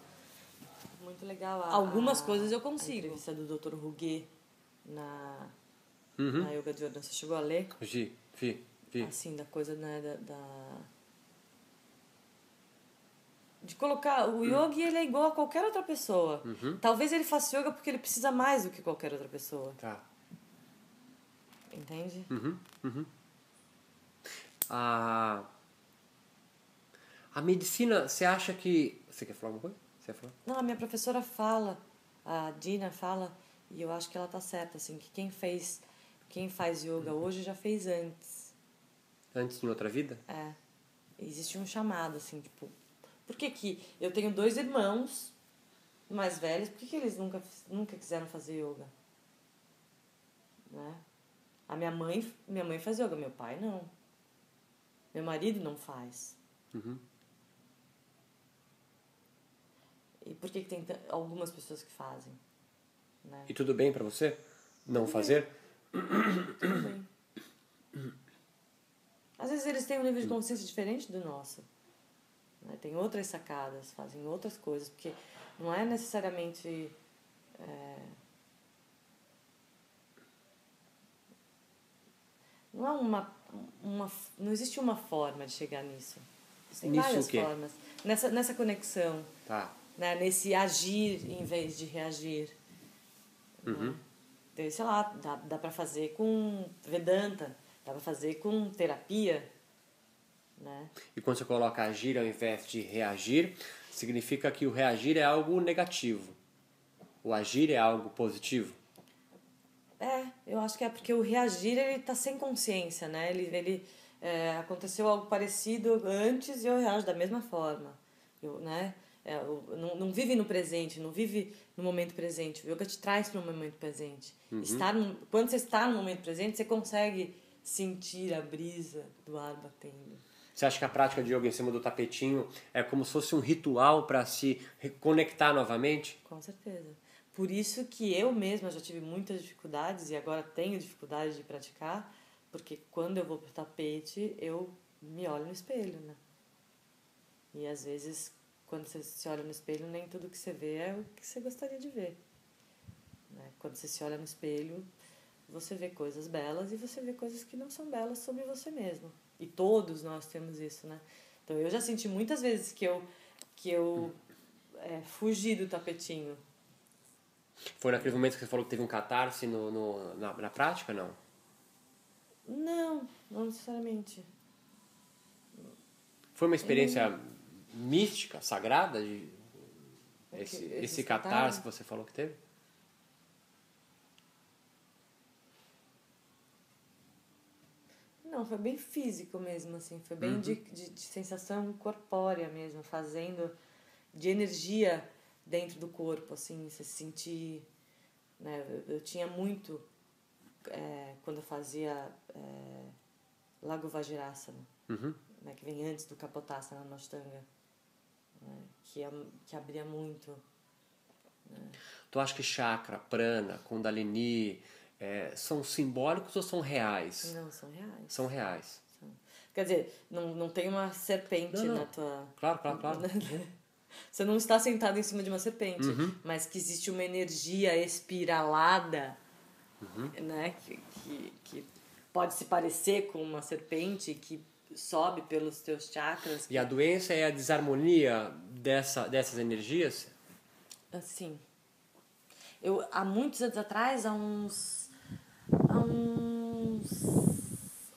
Muito legal. Algumas coisas eu consigo. A entrevista do Dr. Ruguet na Yoga de Ordem. Você chegou a ler? Vi. Assim, da coisa, né, de colocar... O yogi, ele é igual a qualquer outra pessoa. Talvez ele faça yoga porque ele precisa mais do que qualquer outra pessoa. Tá. Entende? A medicina, você acha que... Você quer falar alguma coisa? Você quer falar? Não, a minha professora fala, a Dina fala, e eu acho que ela tá certa, assim, que quem faz yoga hoje já fez antes. Antes, em outra vida? É. Existe um chamado, assim, tipo... Por que eu tenho 2 irmãos mais velhos, por que eles nunca quiseram fazer yoga? Né? A minha mãe faz yoga, meu pai não. Meu marido não faz. E por que tem algumas pessoas que fazem? Né? E tudo bem pra você não fazer? Tudo bem. Às vezes eles têm um nível de consciência diferente do nosso. Né? Tem outras sacadas, fazem outras coisas, porque não é necessariamente... Não é não existe uma forma de chegar nisso. Tem Nisso várias o quê? formas. Nessa conexão. Tá. Né? Nesse agir em vez de reagir. Né? Então, sei lá, dá pra fazer com Vedanta, dá pra fazer com terapia. Né? E quando você coloca agir ao invés de reagir, significa que o reagir é algo negativo. O agir é algo positivo. Eu acho que é porque o reagir, ele tá sem consciência, né? Aconteceu algo parecido antes e eu reajo da mesma forma. Né? Não vive no presente, não vive no momento presente. O yoga te traz para o momento presente. Quando você está no momento presente, você consegue sentir a brisa do ar batendo. Você acha que a prática de yoga em cima do tapetinho é como se fosse um ritual para se reconectar novamente? Com certeza. Por isso que eu mesma já tive muitas dificuldades e agora tenho dificuldade de praticar, porque quando eu vou pro tapete, eu me olho no espelho, né? E às vezes, quando você se olha no espelho, nem tudo que você vê é o que você gostaria de ver. Né? Quando você se olha no espelho, você vê coisas belas e você vê coisas que não são belas sobre você mesmo. E todos nós temos isso, né? Então eu já senti muitas vezes que eu fugi do tapetinho. Foi naquele momento que você falou que teve um catarse na prática, não? Não necessariamente. Foi uma experiência mística, sagrada, esse catarse que você falou que teve? Não, foi bem físico mesmo, assim. Foi bem de sensação corpórea mesmo, fazendo de energia dentro do corpo, assim, você sentir... Né? Eu tinha muito, quando eu fazia Lago Vajrasana, né? Que vem antes do Kapotasana na Ashtanga, né? Que abria muito. Né? Tu acha que chakra, prana, kundalini são simbólicos ou são reais? Não, são reais. São reais. Quer dizer, não tem uma serpente Não. na tua... Claro. Você não está sentado em cima de uma serpente, mas que existe uma energia espiralada, né? Que pode se parecer com uma serpente que sobe pelos teus chakras. E a doença é a desarmonia dessas energias? Assim, eu há muitos anos atrás, há uns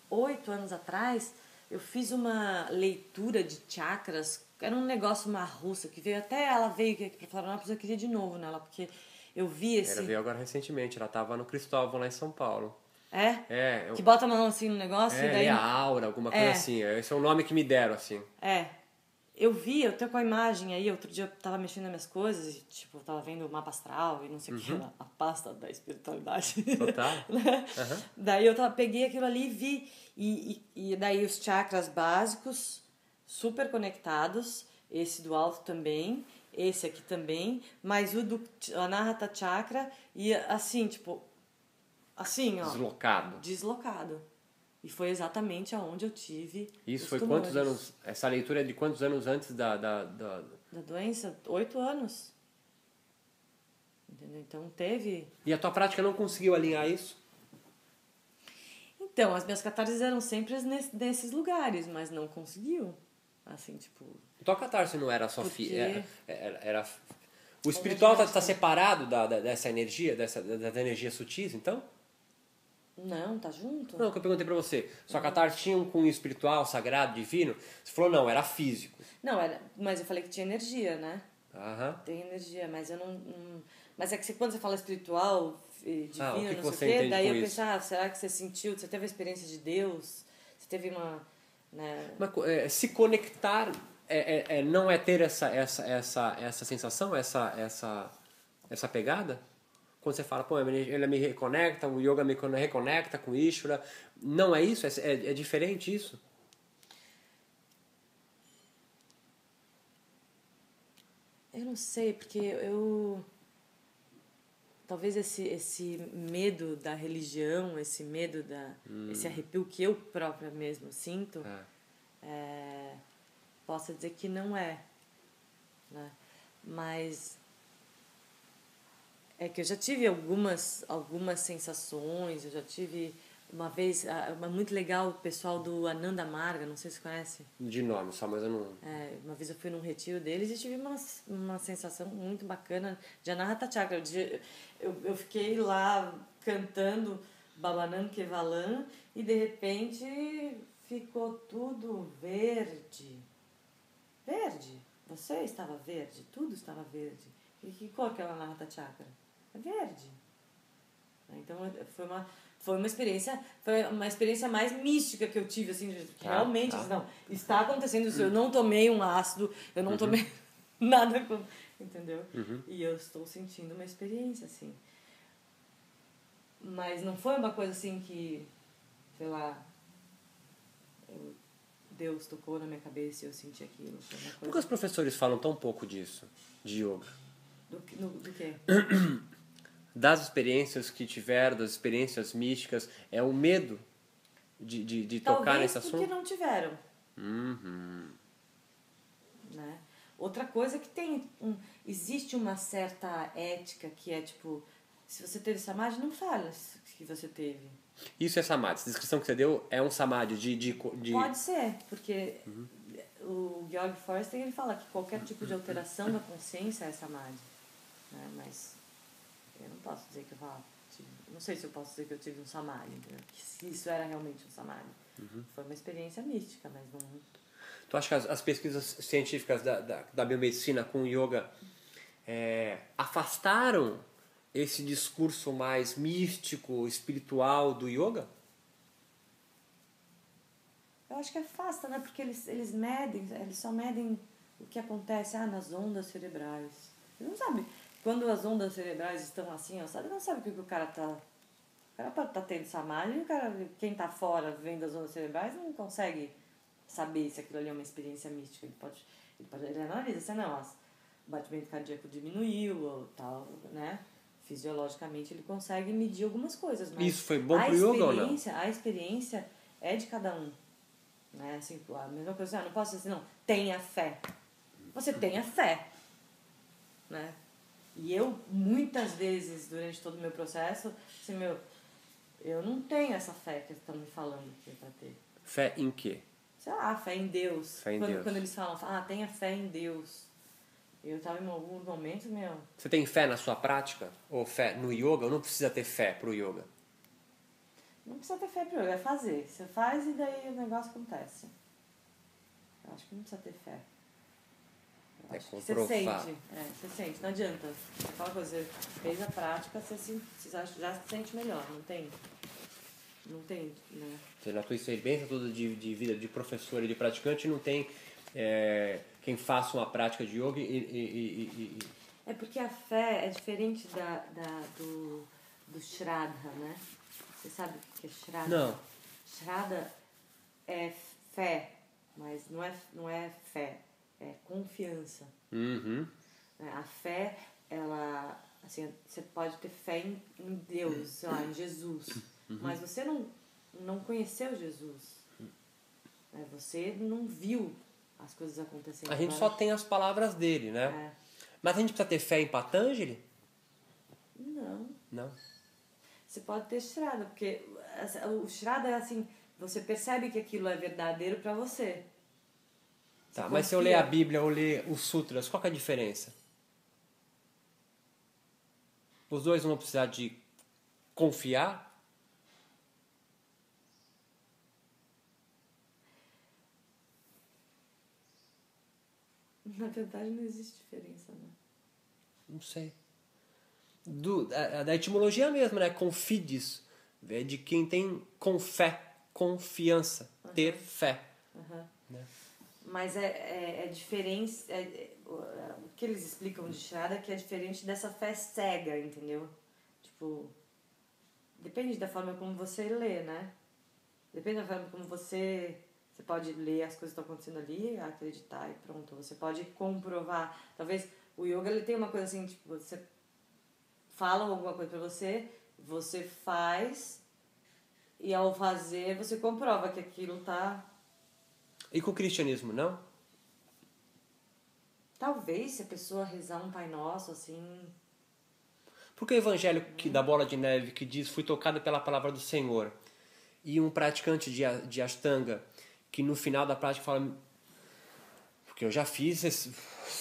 8 anos atrás, eu fiz uma leitura de chakras. Era um negócio, uma russa, que veio até ela veio aqui para Florianópolis, eu queria de novo nela, porque eu vi esse... Ela veio agora recentemente, ela estava no Cristóvão, lá em São Paulo. Que bota a mão assim no negócio e daí... É a aura, alguma coisa assim. Esse é o nome que me deram, assim. Eu tô com a imagem aí, outro dia eu tava mexendo nas minhas coisas, e, tipo, eu tava vendo o mapa astral e não sei o que, a pasta da espiritualidade. Total. Daí eu peguei aquilo ali e vi, e daí os chakras básicos, super conectados, esse do alto também, esse aqui também, mas o do Anahata Chakra, e assim, tipo, assim, ó. Deslocado. E foi exatamente aonde eu tive Isso os foi tumores. quantos anos? Essa leitura é de quantos anos antes da... Da doença? 8 anos. Entendeu? Então teve... E a tua prática não conseguiu alinhar isso? Então, as minhas catarses eram sempre nesses lugares, mas não conseguiu. Assim, tipo... Tua catarse não era só... Porque... Era... O espiritual está separado dessa energia, das energias sutis, então? Não, tá junto. Não, o que eu perguntei pra você. Sua catarse tinha um cunho espiritual, sagrado, divino? Você falou, não, era físico. Não, mas eu falei que tinha energia, né? Aham. Tem energia, mas eu não... Mas é que quando você fala espiritual, divino, o que não você sei o quê, entende daí com eu isso? penso, será que você sentiu, você teve a experiência de Deus? Você teve uma... Né? Mas, se conectar não é ter essa sensação, essa pegada? Quando você fala, pô, ele me reconecta, o yoga me reconecta com Ishvara. Não é isso? É diferente isso? Eu não sei, porque talvez esse medo da religião, esse medo esse arrepio que eu própria mesmo sinto, possa dizer que não é. Né? Mas é que eu já tive algumas sensações, eu já tive uma vez, muito legal, o pessoal do Ananda Marga, não sei se você conhece. De nome só, mas eu não... Uma vez eu fui num retiro deles e tive uma sensação muito bacana de Anahata Chakra. Eu fiquei lá cantando Babanam Kevalam e de repente ficou tudo verde. Verde. Você estava verde, tudo estava verde. E que cor que é o Anahata Chakra? É verde. Então foi uma experiência mais mística que eu tive, assim, realmente, não, está acontecendo isso, eu não tomei um ácido, eu não tomei nada, entendeu? E eu estou sentindo uma experiência, assim. Mas não foi uma coisa assim que, sei lá, Deus tocou na minha cabeça e eu senti aquilo. Foi uma coisa... Por que os professores falam tão pouco disso, de yoga? Do quê? Das experiências que tiveram, das experiências místicas, é o medo de tocar nesse assunto? Talvez porque não tiveram. Né? Outra coisa que existe uma certa ética que é tipo, se você teve samadhi, não fala que você teve. Isso é samadhi. Essa descrição que você deu é um samadhi de... Pode ser, porque o Georg Forster ele fala que qualquer tipo de alteração da consciência é samadhi. Né? Mas eu não posso dizer que eu não sei se eu posso dizer que eu tive um samadhi, entendeu? Que se isso era realmente um samadhi. Foi uma experiência mística, mas não... Tu acha que as pesquisas científicas da biomedicina com o yoga afastaram esse discurso mais místico, espiritual do yoga? Eu acho que afasta, né? Porque eles só medem o que acontece nas ondas cerebrais. Eles não sabem. Quando as ondas cerebrais estão assim, ele não sabe o que o cara tá... O cara pode estar tendo samadhi e quem tá fora vendo as ondas cerebrais não consegue saber se aquilo ali é uma experiência mística. Ele analisa se o batimento cardíaco diminuiu ou tal, né? Fisiologicamente ele consegue medir algumas coisas. Mas isso foi bom pro yoga ou não? A experiência é de cada um. Né? Assim, a mesma coisa, não posso dizer assim, não, tenha fé. Você tenha fé. Né? E eu, muitas vezes, durante todo o meu processo, assim, eu não tenho essa fé que estão me falando que é pra ter. Fé em quê? Sei lá, fé em Deus. Fé em Deus. Quando eles falam, tenha fé em Deus. Eu estava em alguns momentos, Você tem fé na sua prática? Ou fé no yoga? Ou não precisa ter fé pro yoga? Não precisa ter fé pro yoga, é fazer. Você faz e daí o negócio acontece. Eu acho que não precisa ter fé. Eu acho que você sente. Você sente, não adianta. Aquela coisa, você fez a prática, você já se sente melhor, não tem? Não tem, né? Na tua experiência toda de vida de professor e de praticante, não tem quem faça uma prática de yoga É porque a fé é diferente do Shraddha, né? Você sabe o que é Shraddha? Não. Shraddha é fé, mas não é fé, é confiança. A fé, ela... Assim, você pode ter fé em Deus, sei lá, em Jesus. Mas você não conheceu Jesus. Você não viu as coisas acontecendo. A gente só tem as palavras dele, né? Mas a gente precisa ter fé em Patanjali? Não. Você pode ter Shraddha, porque o Shraddha é assim, você percebe que aquilo é verdadeiro pra você. Tá, mas se eu ler a Bíblia ou ler os sutras, qual que é a diferença? Os dois vão precisar de confiar? Na verdade, não existe diferença, né? Não sei. Da etimologia mesmo, né? Confides. É de quem tem com fé, confiança, ter fé. Né? Mas é diferente. O que eles explicam de Shraddha é que é diferente dessa fé cega, entendeu? Tipo, depende da forma como você lê, né? Depende da forma como você pode ler as coisas que estão acontecendo ali, acreditar e pronto. Você pode comprovar. Talvez o yoga ele tem uma coisa assim, tipo, você fala alguma coisa pra você faz e ao fazer você comprova que aquilo tá... E com o cristianismo, não? Talvez se a pessoa rezar um Pai Nosso, assim... Porque o evangelho da Bola de Neve que diz, fui tocado pela palavra do Senhor, e um praticante de Ashtanga, que no final da prática fala, porque eu já fiz,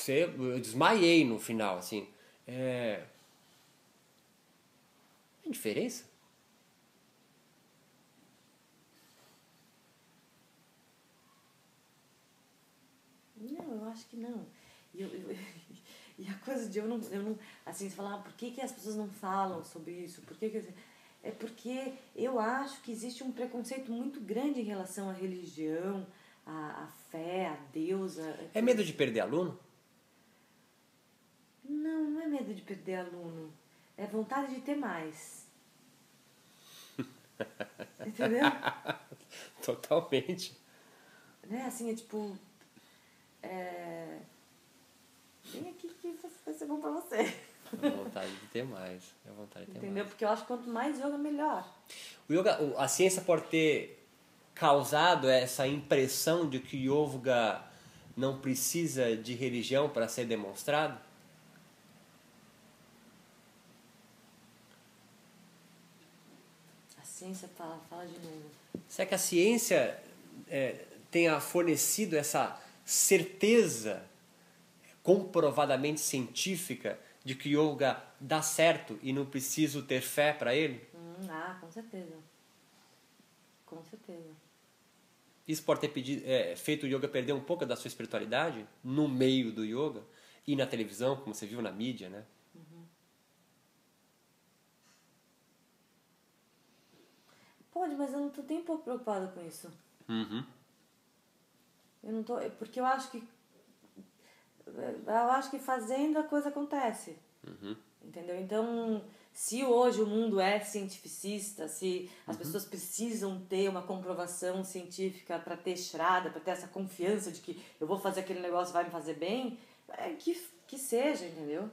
eu desmaiei no final, assim, tem diferença? Não, eu acho que não. E a coisa de eu não assim, você falar, por que as pessoas não falam sobre isso? É porque eu acho que existe um preconceito muito grande em relação à religião, à fé, a Deus. É medo de perder aluno? Não é medo de perder aluno. É vontade de ter mais. Entendeu? Totalmente. Né? Assim, é tipo... Vem aqui que vai ser bom pra você. É vontade de ter mais. É vontade de ter Entendeu? mais. Porque eu acho que quanto mais yoga, melhor. O yoga, a ciência pode ter causado essa impressão de que yoga não precisa de religião para ser demonstrado? A ciência fala de novo. Será que a ciência tenha fornecido essa certeza comprovadamente científica de que yoga dá certo e não preciso ter fé para ele? Com certeza. Com certeza. Isso pode ter feito o yoga perder um pouco da sua espiritualidade no meio do yoga e na televisão, como você viu na mídia, né? Pode, mas eu não tô nem um pouco preocupada com isso. Uhum. Eu não tô... Porque eu acho que fazendo a coisa acontece. Uhum. Entendeu? Então, se hoje o mundo é cientificista, se as pessoas precisam ter uma comprovação científica para ter estrada, para ter essa confiança de que eu vou fazer aquele negócio vai me fazer bem, que seja, entendeu?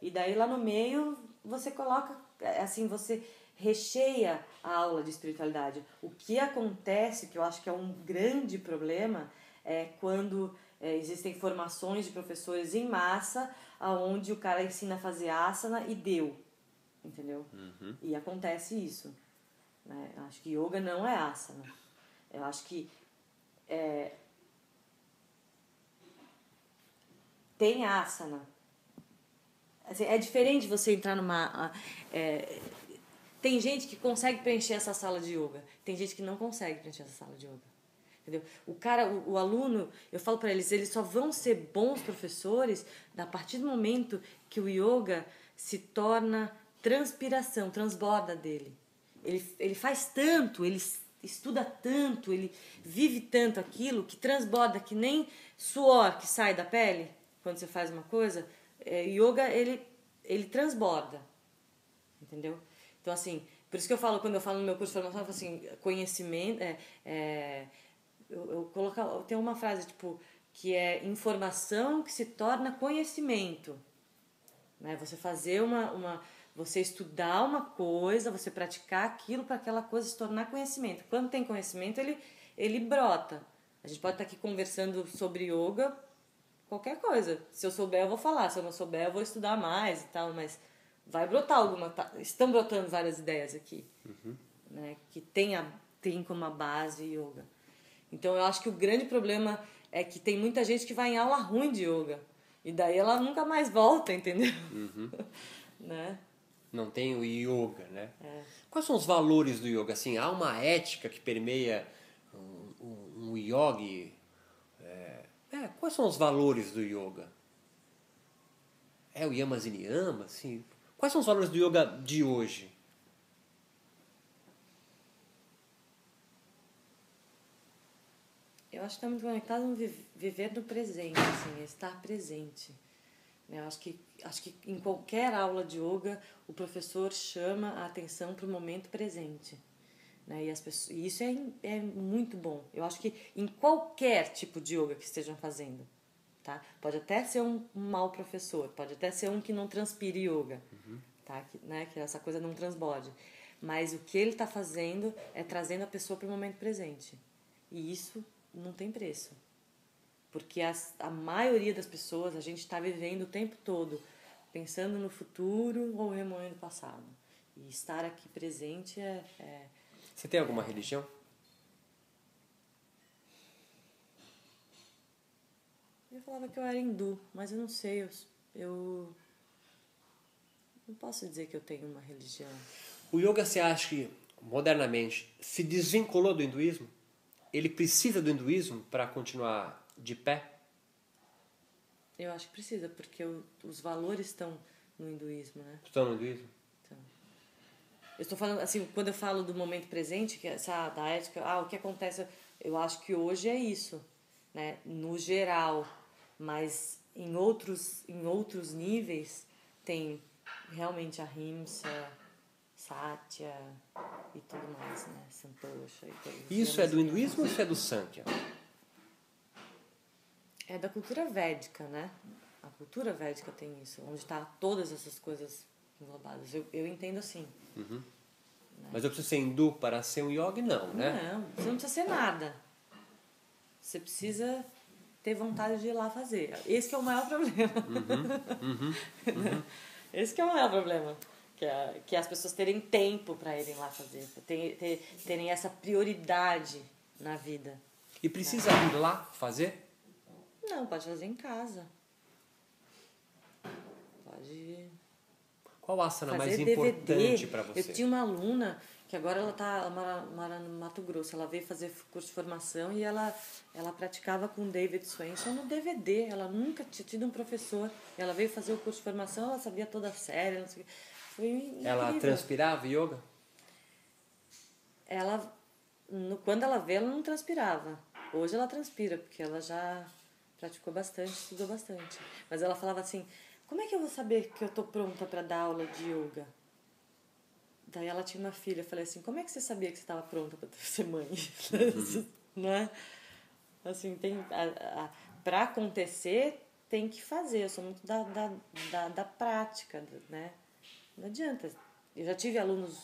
E daí lá no meio você coloca, assim, você recheia a aula de espiritualidade. O que acontece, que eu acho que é um grande problema, é quando existem formações de professores em massa, aonde o cara ensina a fazer asana e deu, entendeu? Uhum. E acontece isso, né? Eu acho que yoga não é asana. Eu acho que tem asana. Assim, é diferente você entrar numa... tem gente que consegue preencher essa sala de yoga. Tem gente que não consegue preencher essa sala de yoga. Entendeu? O aluno, eu falo para eles só vão ser bons professores a partir do momento que o yoga se torna transpiração, transborda dele. Ele faz tanto, ele estuda tanto, ele vive tanto aquilo que transborda, que nem suor que sai da pele quando você faz uma coisa. Yoga, ele transborda. Entendeu? Então, assim, por isso que eu falo, quando eu falo no meu curso de formação, eu falo assim, conhecimento... Eu tenho uma frase, tipo, que é informação que se torna conhecimento. Né? Você fazer você estudar uma coisa, você praticar aquilo para aquela coisa se tornar conhecimento. Quando tem conhecimento, ele brota. A gente pode estar aqui conversando sobre yoga, qualquer coisa. Se eu souber, eu vou falar. Se eu não souber, eu vou estudar mais e tal, mas vai brotar alguma... Estão brotando várias ideias aqui, né? Que tem como a base yoga. Então, eu acho que o grande problema é que tem muita gente que vai em aula ruim de yoga. E daí ela nunca mais volta, entendeu? Né? Não tem o yoga, né? Quais são os valores do yoga? Assim, há uma ética que permeia um yogi? Quais são os valores do yoga? O yamas e niyamas? Assim, quais são os valores do yoga de hoje? Eu acho que está muito conectado no viver no presente, assim, estar presente. Eu acho que em qualquer aula de yoga o professor chama a atenção para o momento presente. Né? E isso é muito bom. Eu acho que em qualquer tipo de yoga que estejam fazendo. Tá? Pode até ser um mau professor, pode até ser um que não transpire yoga. Tá? Que essa coisa não transborde. Mas o que ele está fazendo é trazendo a pessoa para o momento presente. E isso não tem preço. Porque a maioria das pessoas, a gente está vivendo o tempo todo pensando no futuro ou remoendo o passado. E estar aqui presente Você tem alguma religião? Eu falava que eu era hindu, mas eu não sei. Eu não posso dizer que eu tenho uma religião. O yoga, você acha que, modernamente, se desvinculou do hinduísmo? Ele precisa do hinduísmo para continuar de pé? Eu acho que precisa, porque os valores estão no hinduísmo, né? Estão no hinduísmo? Então, eu estou falando, assim, quando eu falo do momento presente, que da ética, o que acontece, eu acho que hoje é isso, né? No geral, mas em outros níveis tem realmente a Ahimsa, Satya e tudo mais, né? Santosha e todos. Isso é do hinduísmo ou isso é do Sankhya? É da cultura védica, né? A cultura védica tem isso, onde está todas essas coisas englobadas. Eu entendo assim. Mas eu preciso ser hindu para ser um yogi? Não, né? Não, você não precisa ser nada. Você precisa ter vontade de ir lá fazer. Esse que é o maior problema. Esse que é o maior problema. Que as pessoas terem tempo para irem lá fazer. Terem essa prioridade na vida. E precisa ir lá fazer? Não, pode fazer em casa. Pode Qual asana mais fazer importante DVD. para você? Eu tinha uma aluna que agora ela mora no Mato Grosso. Ela veio fazer curso de formação e ela praticava com David Swenson no DVD. Ela nunca tinha tido um professor. Ela veio fazer o curso de formação, ela sabia toda a série. Não sei o quê. Foi incrível. Ela transpirava yoga? Quando ela veio, ela não transpirava. Hoje ela transpira, porque ela já praticou bastante, estudou bastante. Mas ela falava assim, como é que eu vou saber que eu tô pronta para dar aula de yoga? Daí ela tinha uma filha, eu falei assim, como é que você sabia que você estava pronta para ser mãe? Não é? Assim, para acontecer, tem que fazer. Eu sou muito da prática, né? Não adianta. Eu já tive alunos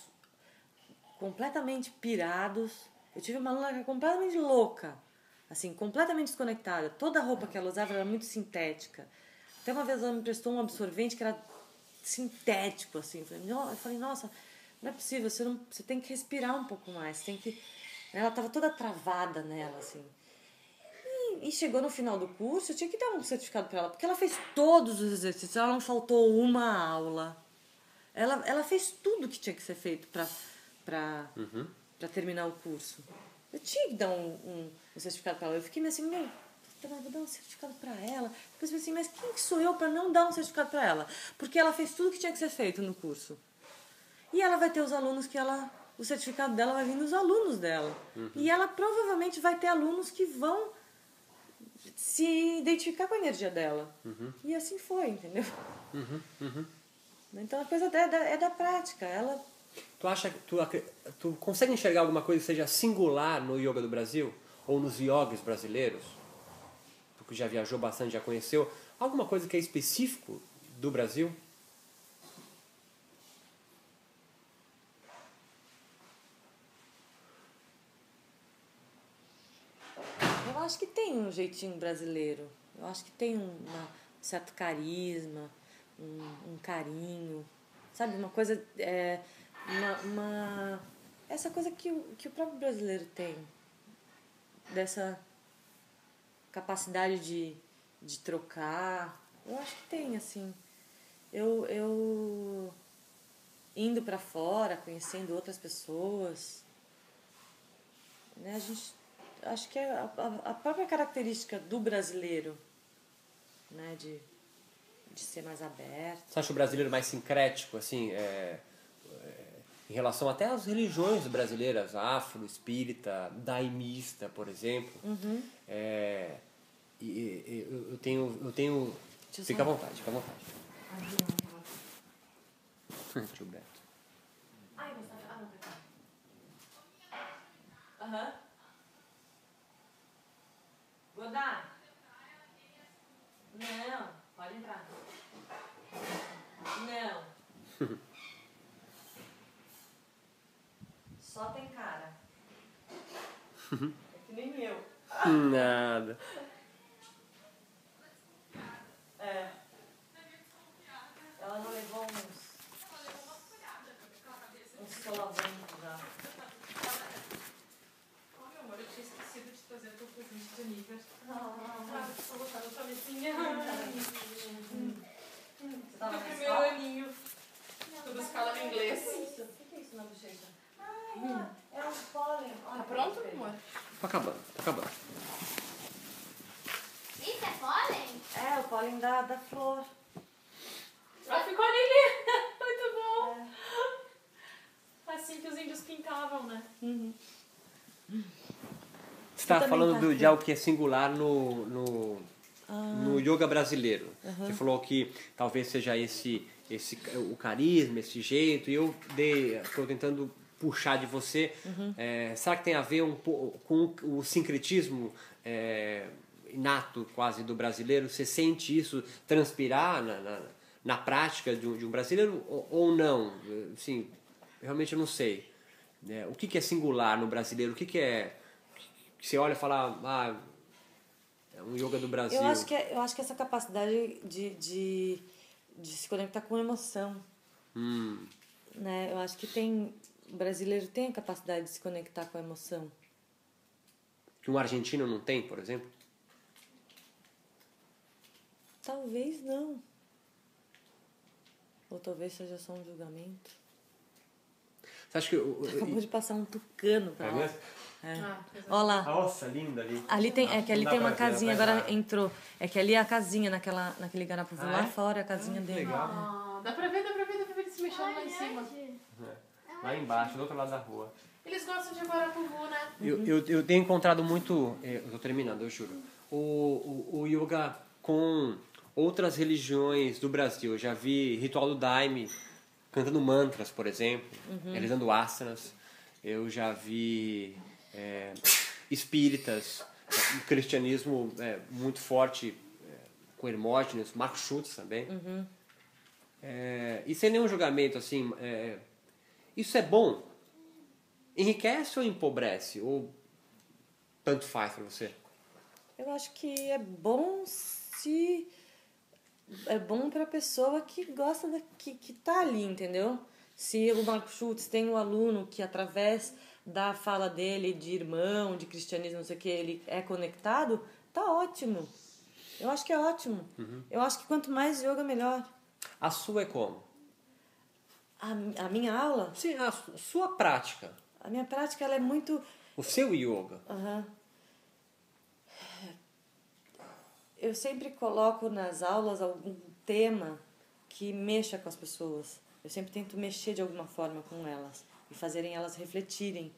completamente pirados. Eu tive uma aluna que era completamente louca, assim, completamente desconectada. Toda a roupa que ela usava era muito sintética. Até uma vez ela me prestou um absorvente que era sintético, assim. Eu falei, nossa, não é possível, você tem que respirar um pouco mais. Tem que... Ela estava toda travada nela, assim. E chegou no final do curso, eu tinha que dar um certificado para ela, porque ela fez todos os exercícios, ela não faltou uma aula. Ela fez tudo que tinha que ser feito para terminar o curso. Eu tinha que dar um certificado para ela. Eu fiquei meio assim, vou dar um certificado para ela. Depois eu pensei, mas quem que sou eu para não dar um certificado para ela? Porque ela fez tudo que tinha que ser feito no curso. E ela vai ter os alunos o certificado dela vai vir dos alunos dela. E ela provavelmente vai ter alunos que vão se identificar com a energia dela. E assim foi, entendeu? Então a coisa é da prática. Tu acha que tu consegue enxergar alguma coisa que seja singular no yoga do Brasil? Ou nos yogis brasileiros? Tu já viajou bastante, já conheceu. Alguma coisa que é específico do Brasil? Eu acho que tem um jeitinho brasileiro. Eu acho que tem um certo carisma, um carinho. Sabe, uma coisa... essa coisa que o próprio brasileiro tem. Dessa capacidade de trocar. Eu acho que tem, assim. Eu indo para fora, conhecendo outras pessoas, né, acho que é a própria característica do brasileiro, né, de ser mais aberto. Você acha o brasileiro mais sincrético, assim, em relação até às religiões brasileiras, afro, espírita, daimista, por exemplo? Eu tenho... Fica à vontade, fica à vontade. Tio Beto. Ai, mas Aham. Godá? Não, pode entrar. Não. Só tem cara. É que nem eu. Nada. Ela não levou uns solavancos já. Oh, meu amor, eu tinha esquecido de trazer o teu presente de aniversário. Ah, só botar na tua mesinha. Você tava Meu na primeiro escola? aninho. Tudo escala em inglês. O que é isso na bochecha? É um pólen. Tá pronto, amor? Tá acabando. Isso é pólen? É, o pólen da flor. Ah, ficou ali. Muito bom. Assim que os índios pintavam, né? Você estava também falando tá de algo que é singular no yoga brasileiro. Você falou que talvez seja o carisma, esse jeito, e eu estou tentando puxar de você. Será que tem a ver um pouco com o sincretismo inato quase do brasileiro? Você sente isso transpirar na prática de um brasileiro ou não? Assim, realmente eu não sei. o que é singular no brasileiro? O que é... Que você olha e fala, é um yoga do Brasil. Eu acho que essa capacidade de se conectar com emoção. Né? Eu acho que o brasileiro tem a capacidade de se conectar com a emoção. Que um argentino não tem, por exemplo? Talvez não. Ou talvez seja só um julgamento. Você acha que... Acabou de passar um tucano pra lá. mesmo? Olha lá. Nossa, linda ali. Ali tem, é que ali Não tem dá uma pra ver, casinha, vai agora lá. entrou. É que ali é a casinha naquele garapuvu lá é? fora, a casinha dele. Legal. Dá pra ver ele se mexendo lá em cima. Lá embaixo, do outro lado da rua. Eles gostam de Guarapuvu, né? Eu tenho encontrado muito... Eu tô terminando, eu juro. O yoga com outras religiões do Brasil. Eu já vi ritual do Daime cantando mantras, por exemplo, realizando asanas. Eu já vi espíritas, o cristianismo muito forte com Hermógenes, Marco Schultz também. E sem nenhum julgamento, assim, isso é bom? Enriquece ou empobrece? Ou tanto faz pra você? Eu acho que é bom se... É bom pra pessoa que gosta que tá ali, entendeu? Se o Marco Schultz tem um aluno que através da fala dele de irmão, de cristianismo, não sei o que, ele é conectado, tá ótimo. Eu acho que é ótimo. Eu acho que quanto mais yoga, melhor. A sua é como? A minha aula, Sim, a sua prática. a minha prática, ela é muito... O seu yoga. Eu sempre coloco nas aulas algum tema que mexa com as pessoas. Eu sempre tento mexer de alguma forma com elas e fazerem elas refletirem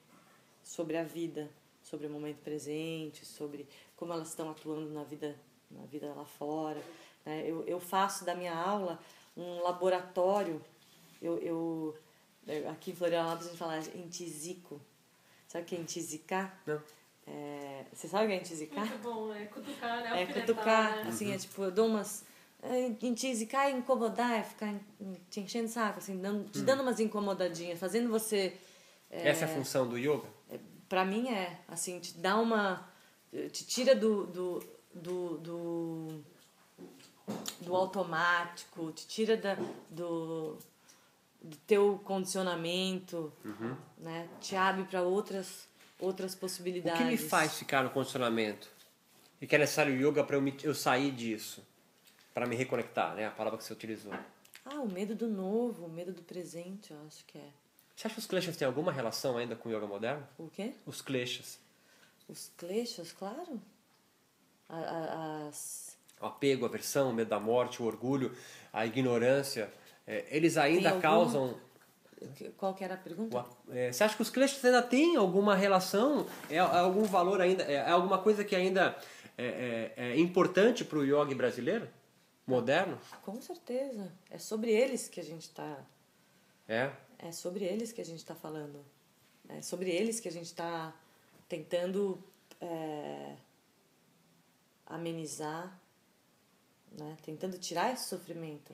sobre a vida, sobre o momento presente, sobre como elas estão atuando na vida lá fora. Né? Eu faço da minha aula um laboratório. Aqui em Florianópolis a gente fala entizico. Sabe o que é entizicar? Não. Você sabe o que é entizicar? Muito bom, é cutucar, né? É cutucar, assim, é tipo, eu dou umas... Entizicar e incomodar, é ficar te enchendo o saco, assim, te dando umas incomodadinhas, fazendo você... Essa é a função do yoga? Pra mim assim, te dá uma... Te tira do automático, te tira do teu condicionamento, né? Te abre para outras O possibilidades. que me faz ficar no condicionamento? E que é necessário yoga para eu sair disso? Para me reconectar, né? A palavra que você utilizou. O medo do novo, o medo do presente, eu acho que é. Você acha que os kleshas têm alguma relação ainda com o yoga moderno? O quê? Os kleshas. Os kleshas, claro. O apego, a aversão, o medo da morte, o orgulho, a ignorância. Eles ainda Tem algum- causam... Qual que era a pergunta? Você acha que os kleshas ainda têm alguma relação? É algum valor ainda? É alguma coisa que ainda é importante para o yoga brasileiro? Moderno? Com certeza. É sobre eles que a gente está... É. É sobre eles que a gente está falando. É sobre eles que a gente está tentando amenizar, né? Tentando tirar esse sofrimento.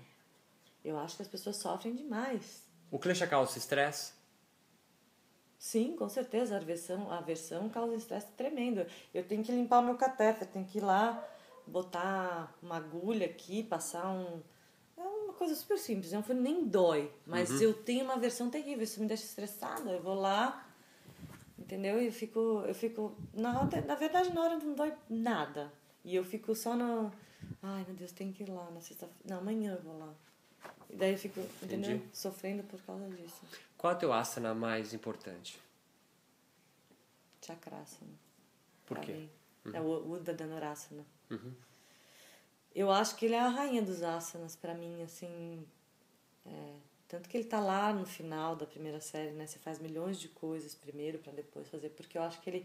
Eu acho que as pessoas sofrem demais. O klesha causa estresse? Sim, com certeza. A aversão causa um estresse tremendo. Eu tenho que limpar o meu catéter, tenho que ir lá, botar uma agulha aqui, passar um... É uma coisa super simples, não foi nem dói. Mas eu tenho uma aversão terrível, isso me deixa estressada. Eu vou lá, entendeu? E eu fico... Na verdade, na hora não dói nada. E eu fico só no... Ai, meu Deus, tenho que ir lá na sexta-feira. Não, amanhã eu vou lá. E daí eu fico, entendeu? Entendi. Sofrendo por causa disso. Qual é o teu asana mais importante? Chakrasana. Por pra quê? mim. É o Uddha Dhanurasana. Eu acho que ele é a rainha dos asanas pra mim, assim. Tanto que ele tá lá no final da primeira série, né? Você faz milhões de coisas primeiro pra depois fazer. Porque eu acho que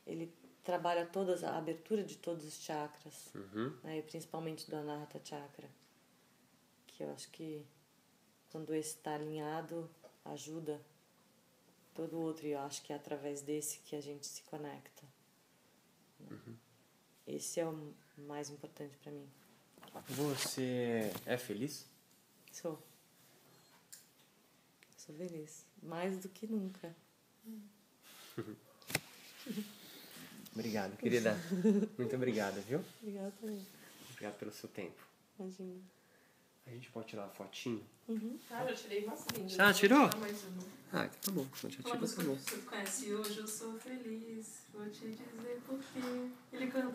ele trabalha a abertura de todos os chakras. Né? E principalmente do Anahata Chakra. Que eu acho que quando esse tá alinhado, ajuda todo o outro. E eu acho que é através desse que a gente se conecta. Esse é o mais importante pra mim. Você é feliz? Sou feliz. Mais do que nunca. Obrigado, querida. Muito obrigado, viu? Obrigada também. Obrigado pelo seu tempo. Imagina. A gente pode tirar uma fotinho? Ah, eu tirei umas lindas. Ah, tirou? Vou tirar mais uma. Ah, então tá bom. Se não Uma tirou, tá bom. música que você conhece hoje, eu sou feliz. Vou te dizer por quê. Ele canta